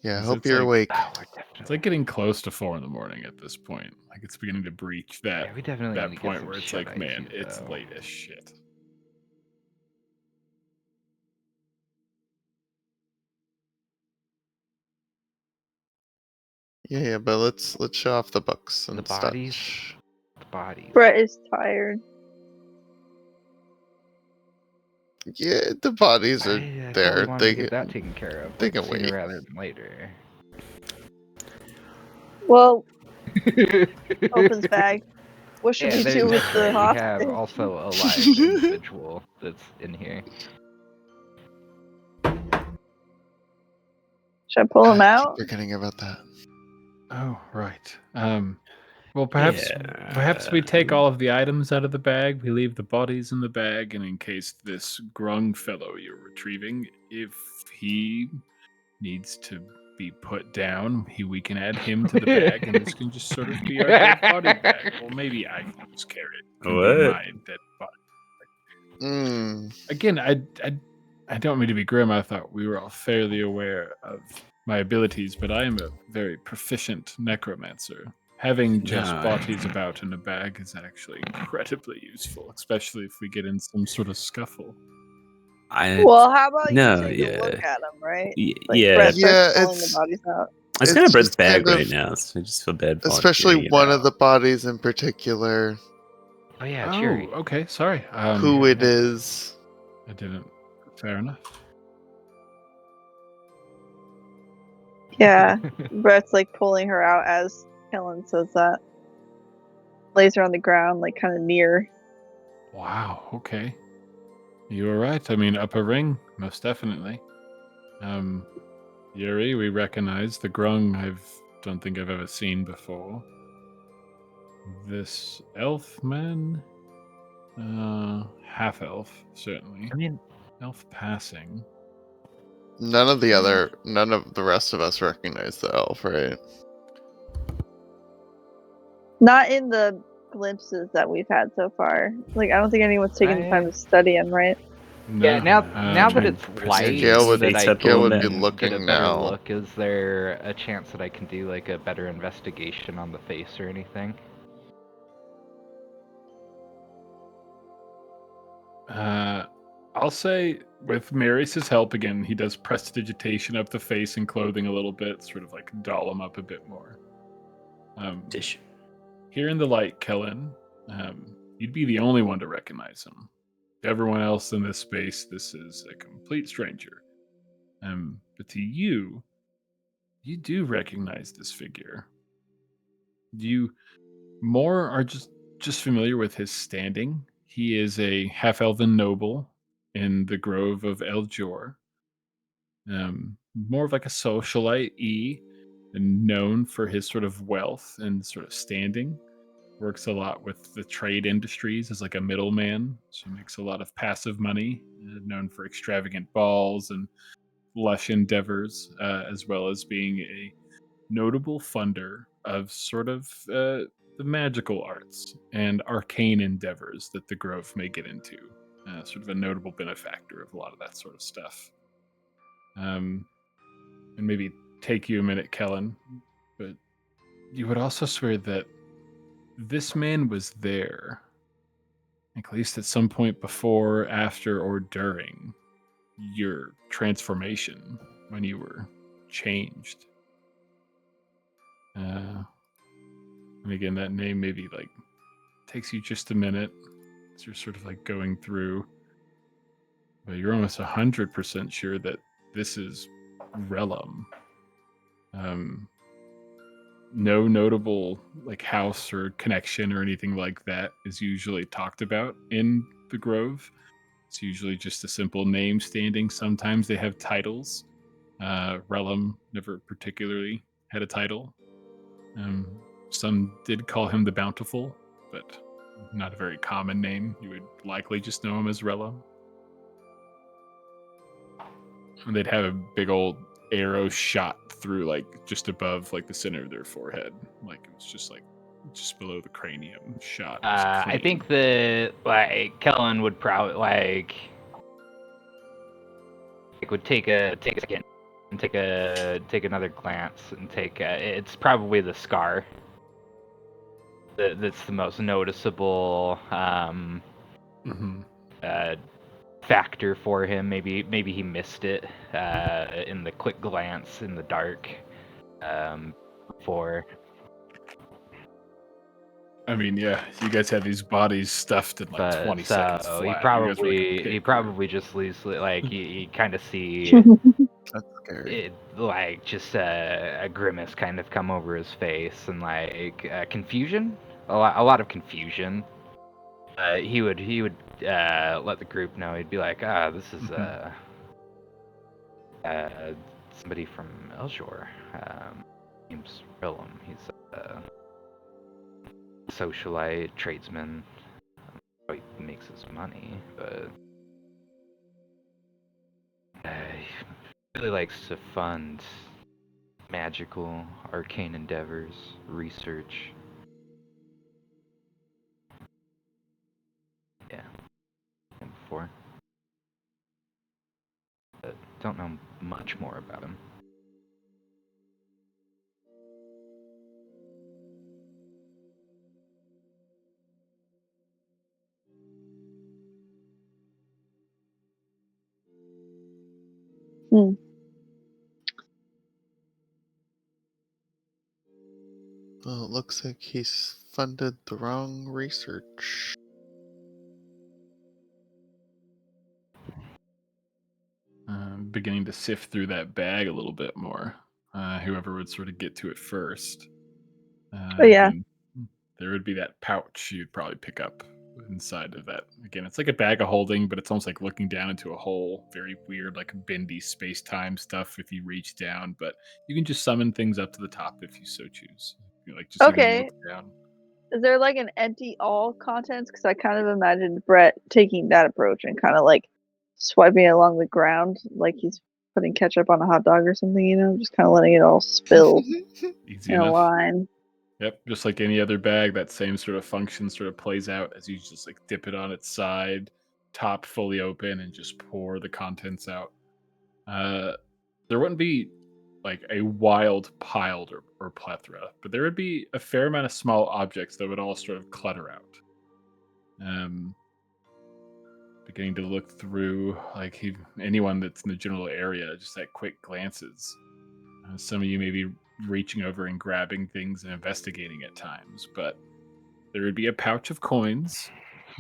Yeah, I Is hope it's you're like- awake. Oh, we're It's definitely. like getting close to 4 a.m. at this point. Like it's beginning to breach that Yeah, we definitely that need to get point some where it's shut like, eye man, too, it's though. late as shit. Yeah, but let's show off the books and The bodies? such. The bodies. Brett is tired. Yeah, the bodies are I thought there. we wanted to get that taken care of. they like, can sooner wait. rather than later. Well, opens bag. What should Yeah, we there- do with that's the right. We have hostage? also a live individual that's in here. Should I pull him I out? keep forgetting about that. Oh, right. Well, perhaps we take all of the items out of the bag. We leave the bodies in the bag, and in case this grung fellow you're retrieving, if he needs to be put down, we can add him to the bag, and this can just sort of be our dead body bag. Well, maybe I can just carry it. It can be What? my dead body. Again, I don't mean to be grim. I thought we were all fairly aware of my abilities, but I am a very proficient necromancer. Having just No. bodies about in a bag is actually incredibly useful, especially if we get in some sort of scuffle. Well, how about No, you take a look yeah. at them, right? Yeah, Brett Yeah, starts pulling the it's- bodies out. it's kind of it's Brett's just bag kind right of- now, so I just feel bad. Especially volunteering it one out. of the bodies in particular, Oh yeah, Oh, Cheery. okay, sorry. who it is. I didn't. Fair enough. Yeah, Brett's like pulling her out as Helen says that. Lays her on the ground, like kind of near. Wow. Okay. You were right. I mean, upper ring, most definitely. Year3, we recognize the grung. Don't think I've ever seen before. This elf man, half elf certainly. I mean, Elf passing. None of the rest of us recognize the elf, right? Not in the glimpses that we've had so far. Like, I don't think anyone's taken the time to study him, right? yeah. No, Now that trying it's to light, prestige Gail would- that I Gail would can be looking get a better now. look. Is there a chance that I can do like a better investigation on the face or anything? I'll say with Marius' help again, he does prestidigitation up the face and clothing a little bit, sort of like doll him up a bit more. Dish. Here in the light, Kellen, you'd be the only one to recognize him. Everyone else in this space, this is a complete stranger. But to you, you do recognize this figure. You more are just familiar with his standing. He is a half-elven noble in the Grove of Eljor. More of like a socialite. and known for his sort of wealth and sort of standing. Works a lot with the trade industries as like a middleman, so makes a lot of passive money. Known for extravagant balls and lush endeavors, as well as being a notable funder of sort of the magical arts and arcane endeavors that the Grove may get into. Sort of a notable benefactor of a lot of that sort of stuff. And maybe take you a minute, Kellen, but you would also swear that this man was there, at least at some point before, after, or during your transformation when you were changed. And again, that name maybe like takes you just a minute as you're sort of like going through, but you're almost 100% sure that this is Relum. No notable like house or connection or anything like that is usually talked about in the Grove. It's usually just a simple name standing. Sometimes they have titles. Relum never particularly had a title. Some did call him the Bountiful, but not a very common name. You would likely just know him as Relum. And they'd have a big old arrow shot through like just above like the center of their forehead. Like it was just like just below the cranium shot. I think that like Kellen would probably like would take a second and take another glance and it's probably the scar that's the most noticeable factor for him. Maybe he missed it in the quick glance in the dark before. I mean, yeah, you guys had these bodies stuffed in like 20 seconds flat. He probably just leaves like you kind of see That's scary. it, like just a grimace kind of come over his face and like confusion, a lot of confusion. He would let the group know. He'd be like, this is somebody from Elshore. Name's Willem. He's a socialite, tradesman. How he makes his money, but he really likes to fund magical, arcane endeavors, research. Yeah, him before. But don't know much more about him. Well, it looks like he's funded the wrong research. Beginning to sift through that bag a little bit more. Whoever would sort of get to it first. Oh, yeah. Again, there would be that pouch you'd probably pick up inside of that. Again, it's like a bag of holding, but it's almost like looking down into a hole. Very weird, like bendy space-time stuff if you reach down, but you can just summon things up to the top if you so choose. You like just even Okay. look down. Is there like an empty all contents? Because I kind of imagined Brett taking that approach and kind of like swiping it along the ground like he's putting ketchup on a hot dog or something, you know, just kind of letting it all spill Easy in a enough. line. Yep, just like any other bag, that same sort of function sort of plays out as you just like dip it on its side, top fully open, and just pour the contents out. There wouldn't be like a wild pile or plethora, but there would be a fair amount of small objects that would all sort of clutter out. Beginning to look through like anyone that's in the general area, just at quick glances. Some of you may be reaching over and grabbing things and investigating at times, but there would be a pouch of coins,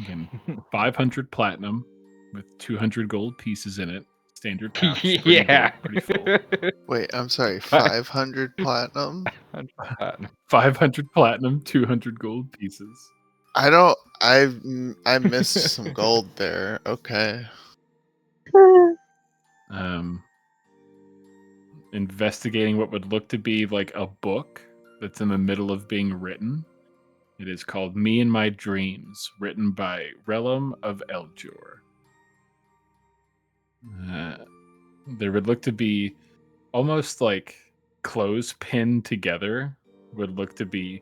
again, 500 platinum with 200 gold pieces in it. Standard pouch, pretty big, pretty full. Wait, I'm sorry, 500 platinum? 500 platinum, 200 gold pieces. I missed some gold there. Okay. investigating what would look to be like a book that's in the middle of being written. It is called Me and My Dreams, written by Relum of Eljor. There would look to be almost like clothes pinned together, would look to be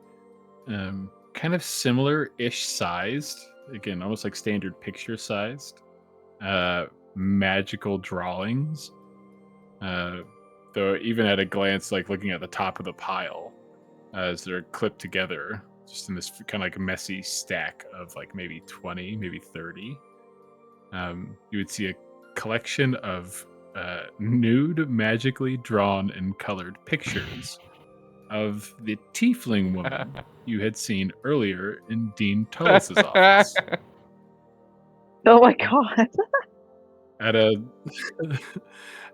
kind of similar-ish sized. Again, almost like standard picture sized. Magical drawings. Though even at a glance, like looking at the top of the pile, as they're clipped together, just in this kind of like messy stack of like maybe 20, maybe 30, you would see a collection of nude, magically drawn and colored pictures of the tiefling woman you had seen earlier in Dean Tullis's office. Oh my god. At a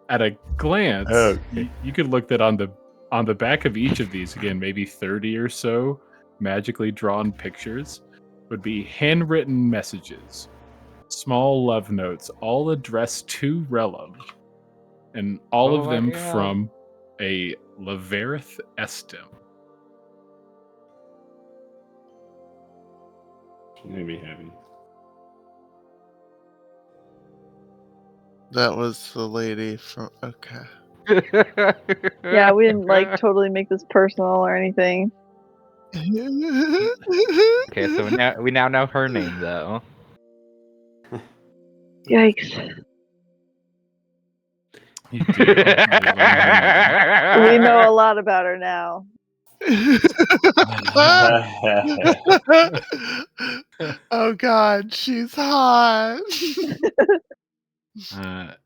at a glance, Okay. you could look that on the back of each of these, again, maybe 30 or so magically drawn pictures, would be handwritten messages, small love notes, all addressed to Relum, and all Oh of my them God. from a Laverith Estim. She made me happy. That was the lady from. Okay. Yeah, we didn't like totally make this personal or anything. Okay, so we now know her name though. Yikes. You do. You learn her name. We know a lot about her now. Oh god, she's hot.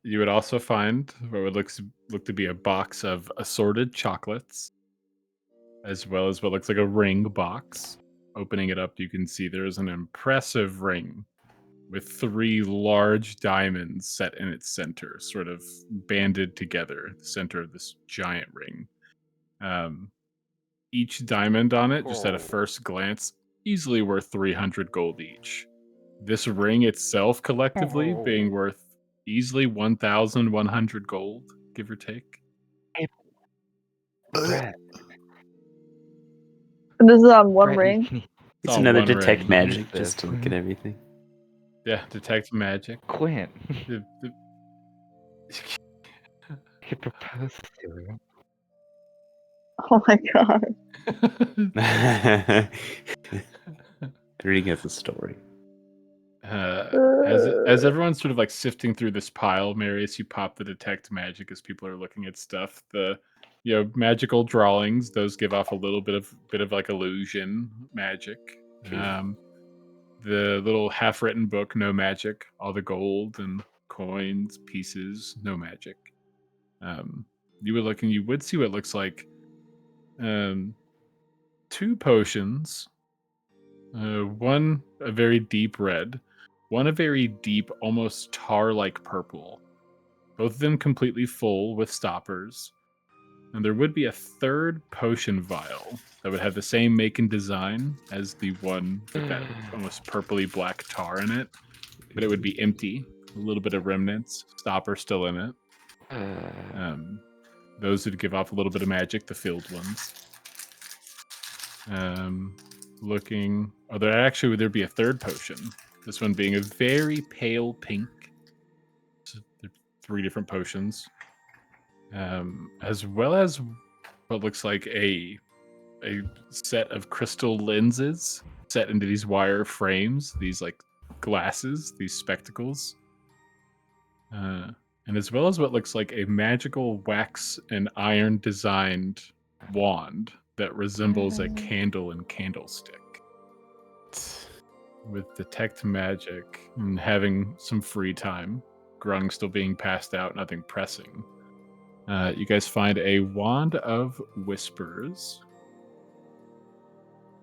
You would also find what would look to be a box of assorted chocolates, as well as what looks like a ring box. Opening it up, you can see there's an impressive ring with 3 large diamonds set in its center, sort of banded together, the center of this giant ring. Each diamond on it, just at a Oh. first glance, easily worth 300 gold each. This ring itself, collectively, being worth easily 1,100 gold, give or take. Brett, And this is on one Brett, ring. can you It's all another one detect ring. magic Use just to this. look at everything. Yeah, detect magic. Quint? The- You propose to her. Oh my god. Reading has a story. As everyone's sort of like sifting through this pile, Marius, you pop the detect magic as people are looking at stuff. The magical drawings, those give off a little bit of like illusion magic. The little half-written book, no magic. All the gold and coins, pieces, no magic. You would look and you would see what looks like 2 potions. One a very deep red, one a very deep, almost tar-like purple. Both of them completely full with stoppers. And there would be a 3rd potion vial that would have the same make and design as the one with that almost purpley black tar in it, but it would be empty. A little bit of remnants, stopper still in it. Those would give off a little bit of magic, the filled ones. Looking, there'd be a 3rd potion. This one being a very pale pink. So there are 3 different potions, as well as what looks like a set of crystal lenses set into these wire frames, these like glasses, these spectacles, and as well as what looks like a magical wax and iron designed wand that resembles a candle and candlestick. With detect magic and having some free time, Grung still being passed out, nothing pressing, you guys find a wand of whispers.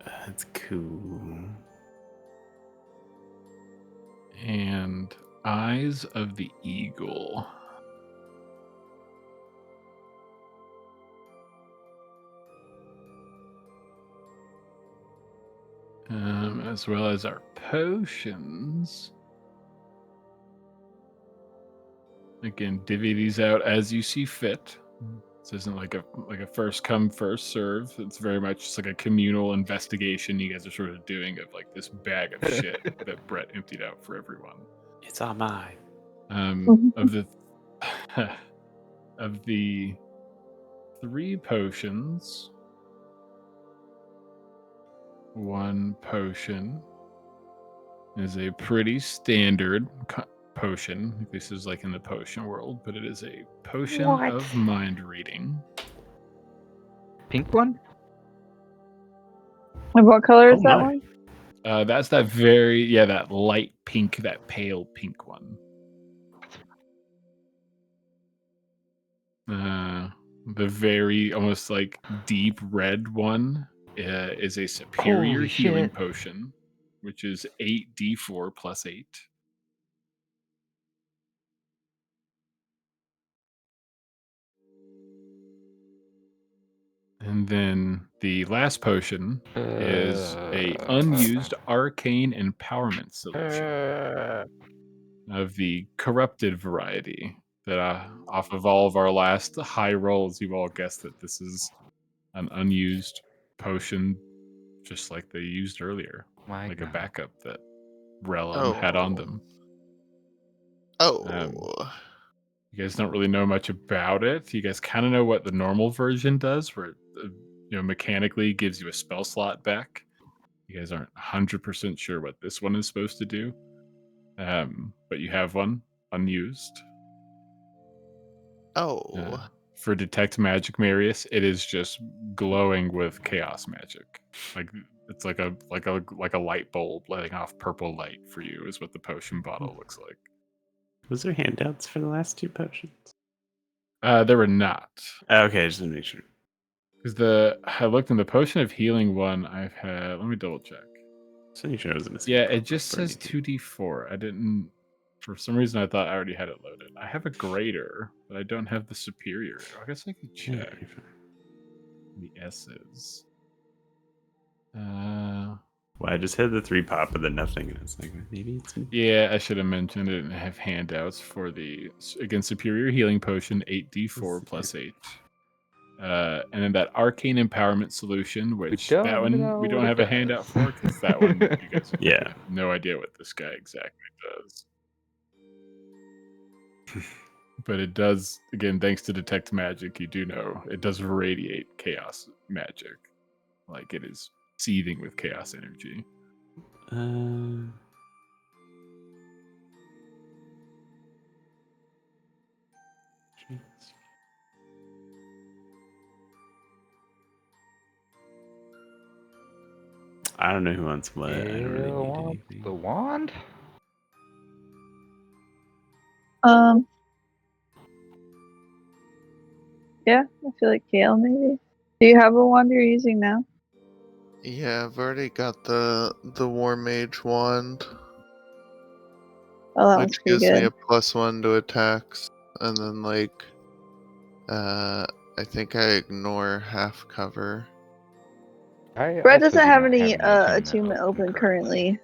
That's cool. And eyes of the eagle. As well as our potions. Again, divvy these out as you see fit. This isn't like a first come first serve. It's very much just like a communal investigation you guys are sort of doing of like this bag of shit that Brett emptied out for everyone. It's all mine. Of the of the 3 potions, 1 potion is a pretty standard potion. This is like in the potion world, but it is a potion of mind reading. Pink one? And what color is that my. one? That's that that light pink, that pale pink one. The very almost like deep red one is a superior Holy healing shit. potion, which is 8d4 plus 8. And then the last potion is a unused arcane empowerment solution of the corrupted variety. That off of all of our last high rolls, you've all guessed that this is an unused potion, just like they used earlier, My like a God. backup that Relon had on them. Oh. You guys don't really know much about it. You guys kind of know what the normal version does, where it, mechanically gives you a spell slot back. You guys aren't 100% sure what this one is supposed to do, but you have one unused. Oh. For Detect Magic, Marius, it is just glowing with chaos magic. Like it's like a light bulb letting off purple light for you is what the potion bottle looks like. Was there handouts for the last 2 potions? There were not. Okay, just to make sure. Because I looked in the potion of healing one I've had. Let me double check. So you sure it was in a Yeah, it just says 2d4. I didn't. For some reason, I thought I already had it loaded. I have a greater, but I don't have the superior. I guess I could check the S's. Well, I just had the 3 pop and then nothing, and it's like maybe it's me. Yeah, I should have mentioned it and have handouts for the superior healing potion 8d4 plus 8. And then that arcane empowerment solution, which that one we don't have a handout for because that one you guys Yeah. have no idea what this guy exactly does. But it does, again, thanks to Detect Magic, you do know it does radiate chaos magic. Like it is seething with chaos energy. I don't know who wants what. I don't really need The anything. wand? Yeah, I feel like Gale maybe. Do you have a wand you're using now? Yeah, I've already got the War Mage wand, Oh, that which one's pretty gives me good. a +1 to attacks, and then like, I think I ignore half cover. Brett doesn't have any attunement open currently.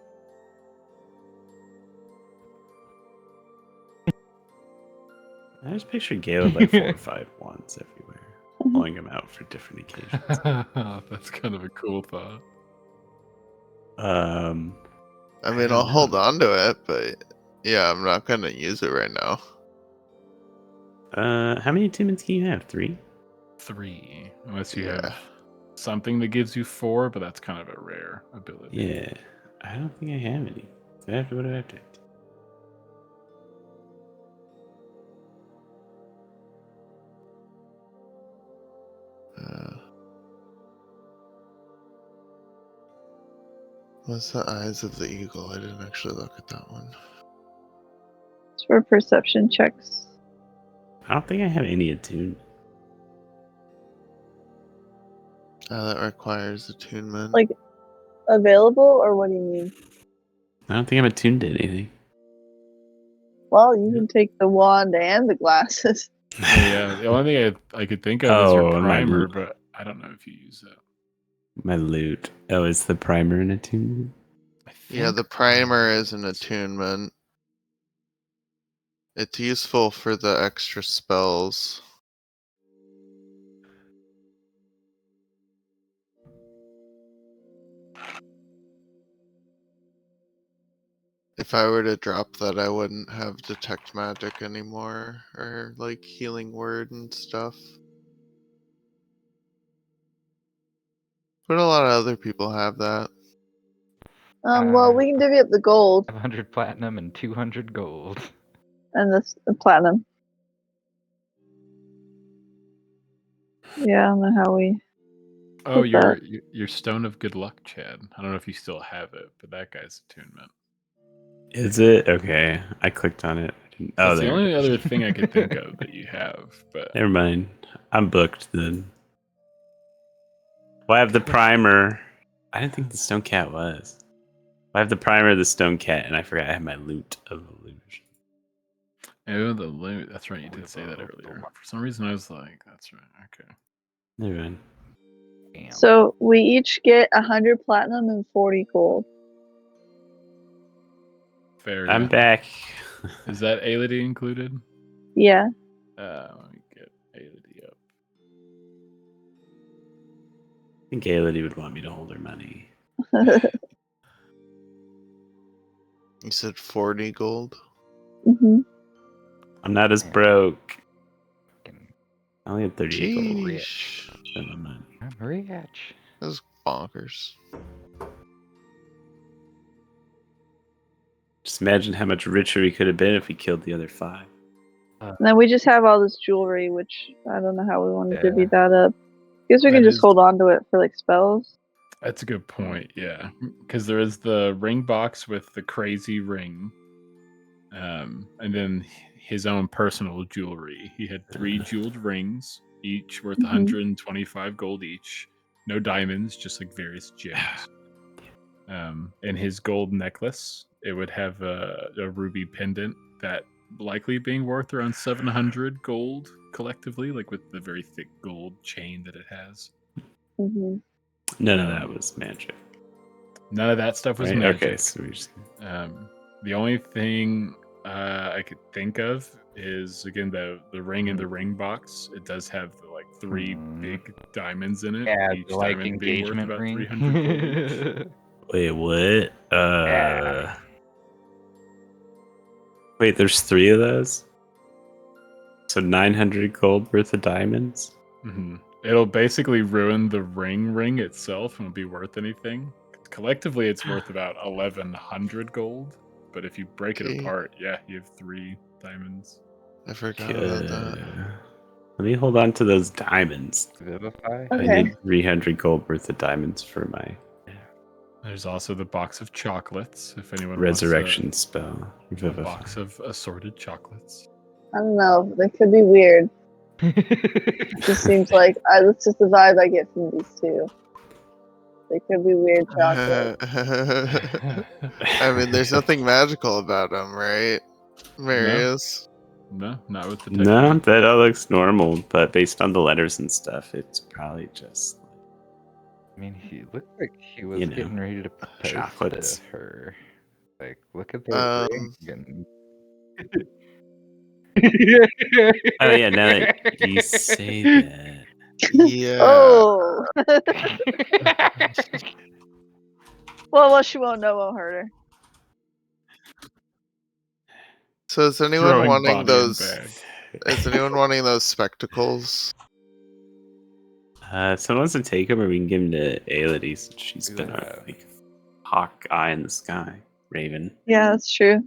I just picture Gale with like 4 or 5 wands everywhere, pulling them out for different occasions. That's kind of a cool thought. I mean, don't I'll know. hold on to it, but yeah, I'm not gonna use it right now. How many attunements can you have? 3? 3, unless you Yeah. have something that gives you 4, but that's kind of a rare ability. Yeah, I don't think I have any. So what do I have to? What's the Eyes of the Eagle? I didn't actually look at that one. It's for perception checks. I don't think I have any attuned. That requires attunement. Like, available, or what do you mean? I don't think I'm attuned to anything. Well, you can take the wand and the glasses. Yeah, the only thing I could think of is your primer, but I don't know if you use it. My loot. Oh, is the primer an attunement? Yeah, the primer is an attunement. It's useful for the extra spells. If I were to drop that, I wouldn't have detect magic anymore, or like healing word and stuff. But a lot of other people have that. Well, we can divvy up the gold 500 platinum and 200 gold. and the platinum. Yeah, I don't know how we. Oh, What's your Stone of Good Luck, Chad. I don't know if you still have it, but that guy's attunement. Is it? Okay. I clicked on it. Oh, That's the there. only other thing I could think of that you have. But Never mind. I'm booked then. Well, I have the primer. I didn't think the stone cat was. I have the primer of the stone cat, and I forgot I have my loot of illusion. oh, the loot. That's right. You did say that earlier. For some reason, I was like, "That's right." Okay. Never mind. Damn. So we each get 100 platinum and 40 gold. Fair. I'm Yeah. back. Is that Aelity included? Yeah. Let me get Aelity up. I think Aelity would want me to hold her money. You said 40 gold? hmm I'm not as broke. I only have 38 gold. Sheesh. Spend my money. I'm rich. That's bonkers. Just imagine how much richer we could have been if we killed the other 5. And then we just have all this jewelry, which I don't know how we want to Yeah. divvy that up. Guess we That can just is- hold on to it for like spells. That's a good point. Yeah, because there is the ring box with the crazy ring, and then his own personal jewelry. He had 3 jeweled rings, each worth Mhm. 125 gold each. No diamonds, just like various gems. And his gold necklace, it would have a ruby pendant that likely being worth around 700 gold collectively, like with the very thick gold chain that it has. hmm None of that was magic. None of that stuff was Right? magic. Okay, so we're just... The only thing I could think of is again the ring in the ring box. It does have like 3 big diamonds in it. Yeah, each the, like, diamond being worth engagement about ring. 300 gold each. Wait, what? Yeah. Wait, there's 3 of those? So 900 gold worth of diamonds? Mm-hmm. It'll basically ruin the ring itself and won't be worth anything. Collectively, it's worth about 1,100 gold. But if you break it Okay. apart, yeah, you have 3 diamonds. I forgot about that. Let me hold on to those diamonds. Vivify? I Okay. need 300 gold worth of diamonds for my There's also the box of chocolates, if anyone resurrection spell. wants a Vivify. box of assorted chocolates. I don't know. They could be weird. It just seems like that's just the vibe I get from these two. They could be weird chocolate. I mean, there's nothing magical about them, right, Marius? No, not with the No, technique. that all looks normal, but based on the letters and stuff, it's probably just I mean, he looked like he was You know, getting ready to propose chocolates. to her. Like, look at the ring. And... Oh yeah, now that you say that. Yeah. Oh. Well, what she won't know won't hurt her. So is anyone Throwing wanting body those? in bag. Is anyone wanting those spectacles? Someone wants to take him, or we can give him to Aelity since she's Do been a that. like hawk eye in the sky, Raven. Yeah, that's true.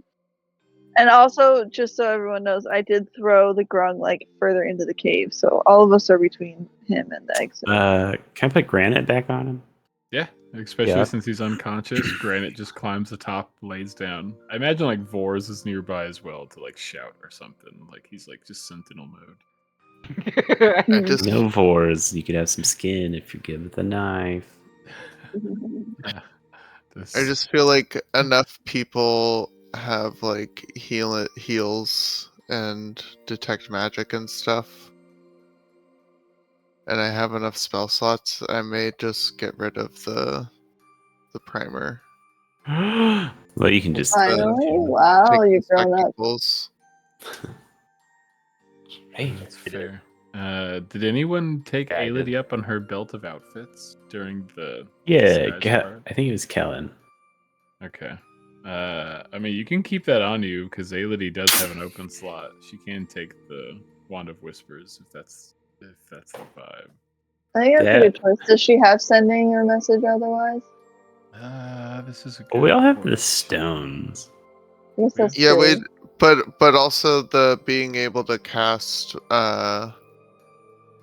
And also, just so everyone knows, I did throw the grung like further into the cave, so all of us are between him and the exit. Can I put granite back on him? Yeah, especially Yeah. since he's unconscious. Granite just climbs the top, lays down. I imagine like Vors is nearby as well to like shout or something. Like he's like just sentinel mode. I just No Vors. You could have some skin if you give it the knife. I just feel like enough people have like heals and detect magic and stuff. And I have enough spell slots, I may just get rid of the primer. Well, you can just. Finally, wow, Take you're the grown up. spectacles. Hey, That's fair. Did anyone take Yeah, I did. Aelity up on her belt of outfits during the Yeah, disguise part? I think it was Kellen. Okay. I mean, you can keep that on you because Aelity does have an open slot. She can take the Wand of Whispers if that's the vibe. I think that's a good choice. Does she have sending or message otherwise? This is a Well, we all have the point. stones. Yes, that's Yeah, true. but also the being able to cast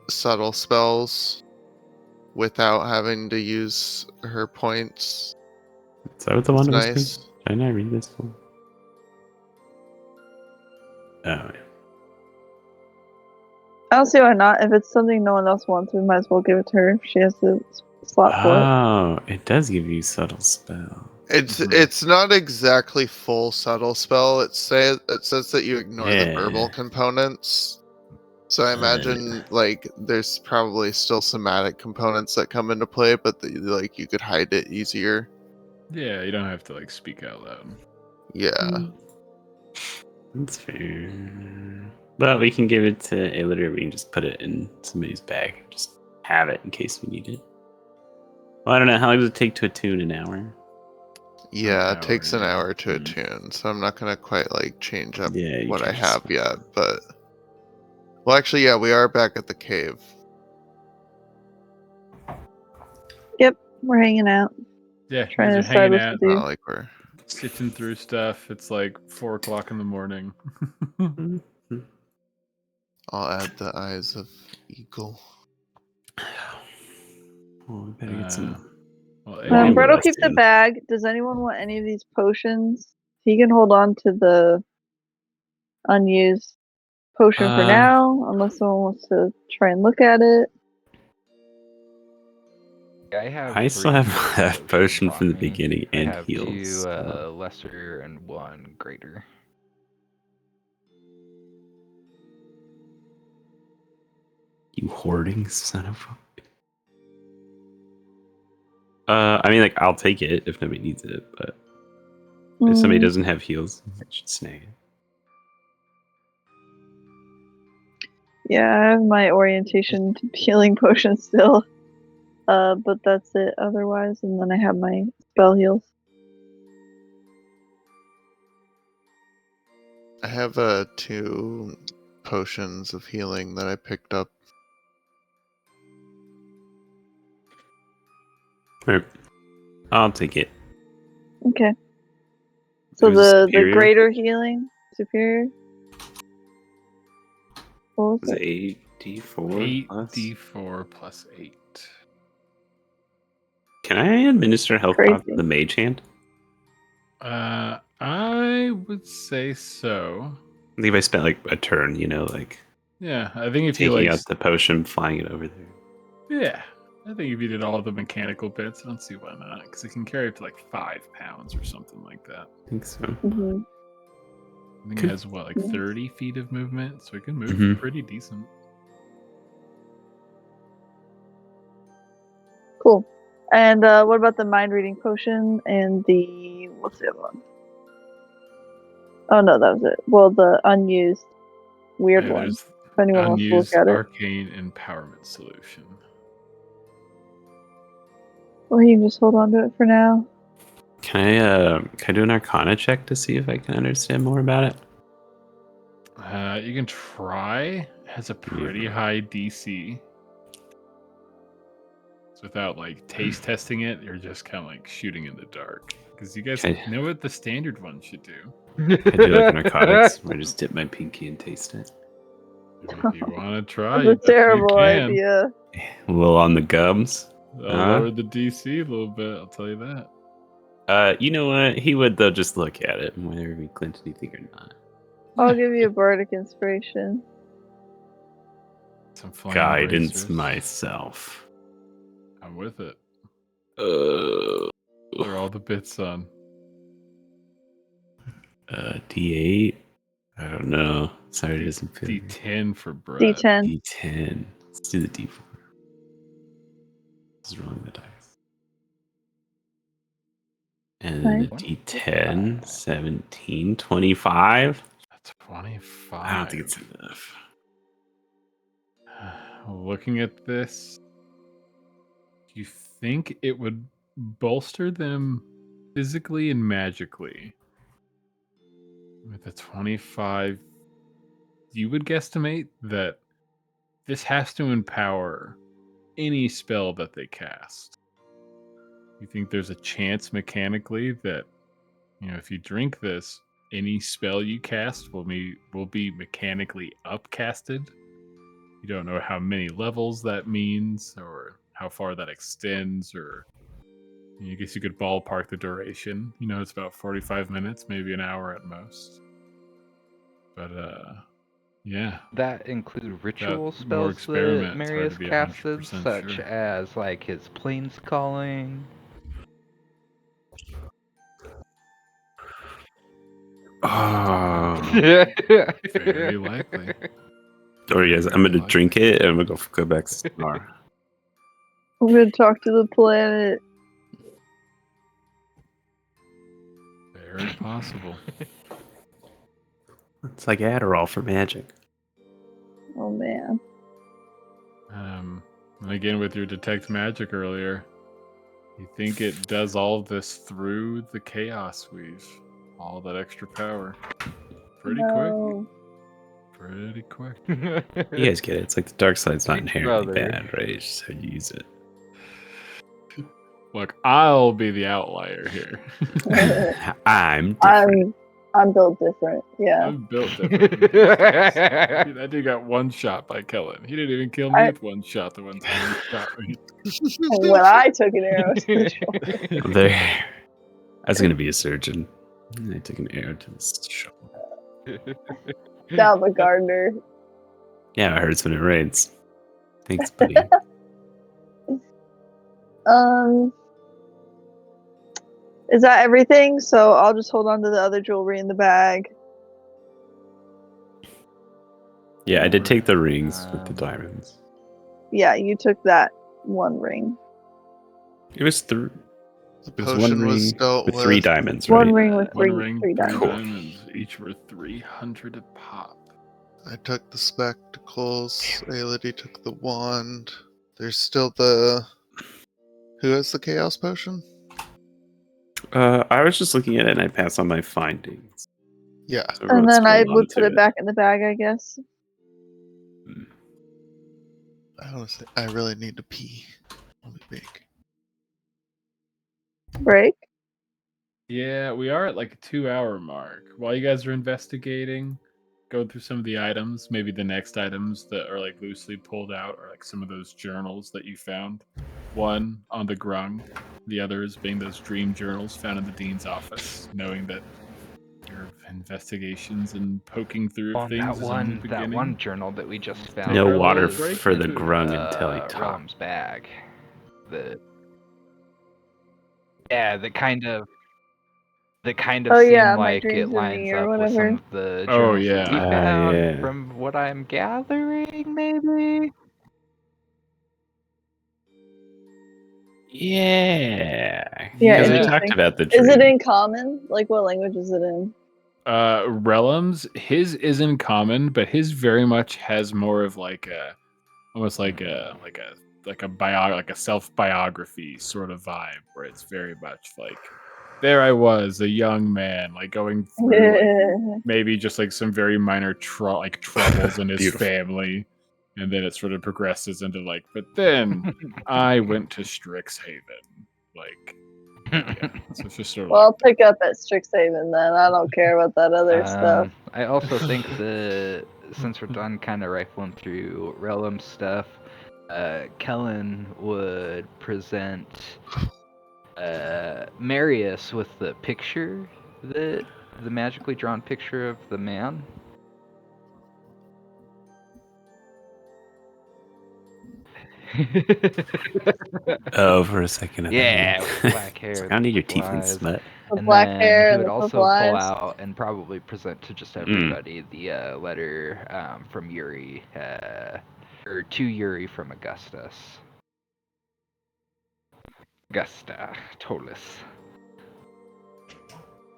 subtle spells without having to use her points. Is that what the It's Wand of Whispers? nice. Did I not read this one? Oh, yeah. I don't see why not. If it's something no one else wants, we might as well give it to her. She has the slot for it. Oh, it does give you subtle spell. It's not exactly full subtle spell. It says that you ignore the Yeah. verbal components. So I imagine like there's probably still somatic components that come into play, but like you could hide it easier. Yeah, you don't have to like speak out loud. Yeah. That's fair. But we can give it to Aelity, or we can just put it in somebody's bag. Just have it in case we need it. Well, I don't know. How long does it take to attune? An hour? Yeah, An it takes hour, an yeah. hour to attune, so I'm not gonna quite like change up Yeah, you what I can just- have yet, but well actually yeah, we are back at the cave. Yep, we're hanging out. Yeah, Trying you to guys are hanging establish out, with you. Not like we're sifting through stuff. It's like 4:00 in the morning. I'll add the eyes of eagle. Oh, we better get some. Well, Brett will keep the Blessing. bag. Does anyone want any of these potions? He can hold on to the unused potion for now, unless someone wants to try and look at it. I still have a potion from the on me. beginning I and have heals. 2 lesser and 1 greater. You hoarding son of a. I mean, like, I'll take it if nobody needs it, but if somebody doesn't have heals, I should snag it. Yeah, I have my orientation to healing potion still. But that's it otherwise, and then I have my spell heals. I have 2 potions of healing that I picked up. Alright. I'll take it. Okay. So It was the superior? greater healing, superior. What was Was it? it 8d4 plus? 8d4 plus 8. Can I administer health Crazy. off the mage hand? I would say so. I think if I spent like a turn, like Yeah, I think if you taking like, out the potion, flying it over there. yeah, I think if you did all the mechanical bits, I don't see why not, because it can carry up to like 5 pounds or something like that. I think so. Mm-hmm. I think it has what, like 30 feet of movement, so it can move Mhm. pretty decent. Cool. And what about the mind reading potion and the what's the other one? Oh no, that was it. Well, the unused weird one. There's If anyone wants to look unused at it. arcane empowerment solution. Or you can just hold on to it for now. Can I do an Arcana check to see if I can understand more about it? You can try. It has a pretty high DC. So without like taste testing it, you're just kind of like shooting in the dark. Because you guys know what the standard one should do. I do like narcotics where I just dip my pinky and taste it. If you want to try, That's you a terrible can. idea. A little on the gums. I'll lower the DC a little bit, I'll tell you that. You know what? He would though just look at it, whether we clinch anything or not. I'll give you a bardic inspiration. Some flame Guidance bracers. myself. I'm with it. Where are all the bits on? D8. I don't know. Sorry, it doesn't fit. D10 for Brett. D10. D10. Let's do the D4. Let's roll the dice. And then the D10, 17, 25. That's 25. I don't think it's enough. Looking at this, do you think it would bolster them physically and magically, with a 25, you would guesstimate that this has to empower any spell that they cast. You think there's a chance mechanically that, if you drink this, any spell you cast will be mechanically upcasted? You don't know how many levels that means or how far that extends, or I guess you could ballpark the duration. It's about 45 minutes, maybe an hour at most. But yeah. That include ritual more spells that experiment, it's hard Marius to be casted, 100% such sure. as like his planes calling. Oh. Very likely. Sorry, guys. I'm Very gonna likely. drink it and I'm gonna go back to Star. I'm gonna talk to the planet. Very possible. It's like Adderall for magic. Oh man. And again, with your detect magic earlier, you think it does all of this through the chaos weave, all that extra power. Pretty No. quick. You guys get it. It's like the dark side's not Big inherently brother. bad, right? It's just how you use it. Look, I'll be the outlier here. I'm different. I'm built different. Yeah. I'm built different. Dude, that dude got one shot by Kellen. He didn't even kill me with one shot the one time he shot me. And when I took an arrow to the shoulder. There. I was gonna be a surgeon. I took an arrow to the shoulder. Now I'm a gardener. Yeah, it hurts when it rains. Thanks, buddy. Is that everything? So I'll just hold on to the other jewelry in the bag. Yeah, I did take the rings with the diamonds. Yeah, you took that one ring. It was three. The It was one potion was ring dealt with 3 with. diamonds, right? One ring with One three ring, three three diamonds. Cool. diamonds. Each were 300 a pop. I took the spectacles. Aelity took the wand. There's still the. Who has the chaos potion? I was just looking at it and I passed on my findings. Yeah. So And everyone's then I holding would on put to it back in the bag, I guess. Honestly, I really need to pee. Let me think. Break. Yeah, we are at like a 2-hour mark. While you guys are investigating, go through some of the items, maybe the next items that are like loosely pulled out, or like some of those journals that you found. One on the grung, the others being those dream journals found in the dean's office, knowing that your investigations and poking through On things is only beginning. that one journal that we just found. No Take our water little break for the into grung until he talks. Realm's bag. The kind of Oh, seem yeah, my like dreams it in lines me or up with some whatever. of the Oh, journals that yeah. we found, yeah. from what I'm gathering, maybe. Yeah. Yeah, Because we interesting. talked about the Is it dream. in common? Like, what language is it in? Relum's, his is in common, but his very much has more of like a, almost like a self biography sort of vibe, where it's very much like, there I was, a young man, like going through like, maybe just like some very minor troubles in his Beautiful. family, and then it sort of progresses into like, but then I went to Strixhaven, like. Yeah, so it's just sort of Well, I'll like pick up at Strixhaven then. I don't care about that other stuff. I also think that since we're done kind of rifling through Realm stuff, Kellen would present Marius with the picture, the magically drawn picture of the man. Oh, for a second. Yeah, with black hair. It's like, and I don't need your purple teeth and eyes. smut. The And black then hair he and would the also purple pull eyes. out and probably present to just everybody the letter from Yuri, or to Yuri from Augustus. Augusta Tolus.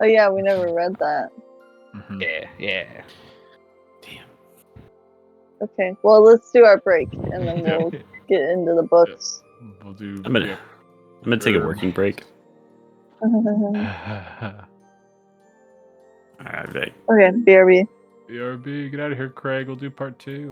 Oh yeah, we never read that. Yeah. Damn. Okay, well let's do our break and then we'll get into the books. we'll do. I'm gonna take a working break. Alright, Okay, BRB. BRB, get out of here, Craig. We'll do part 2.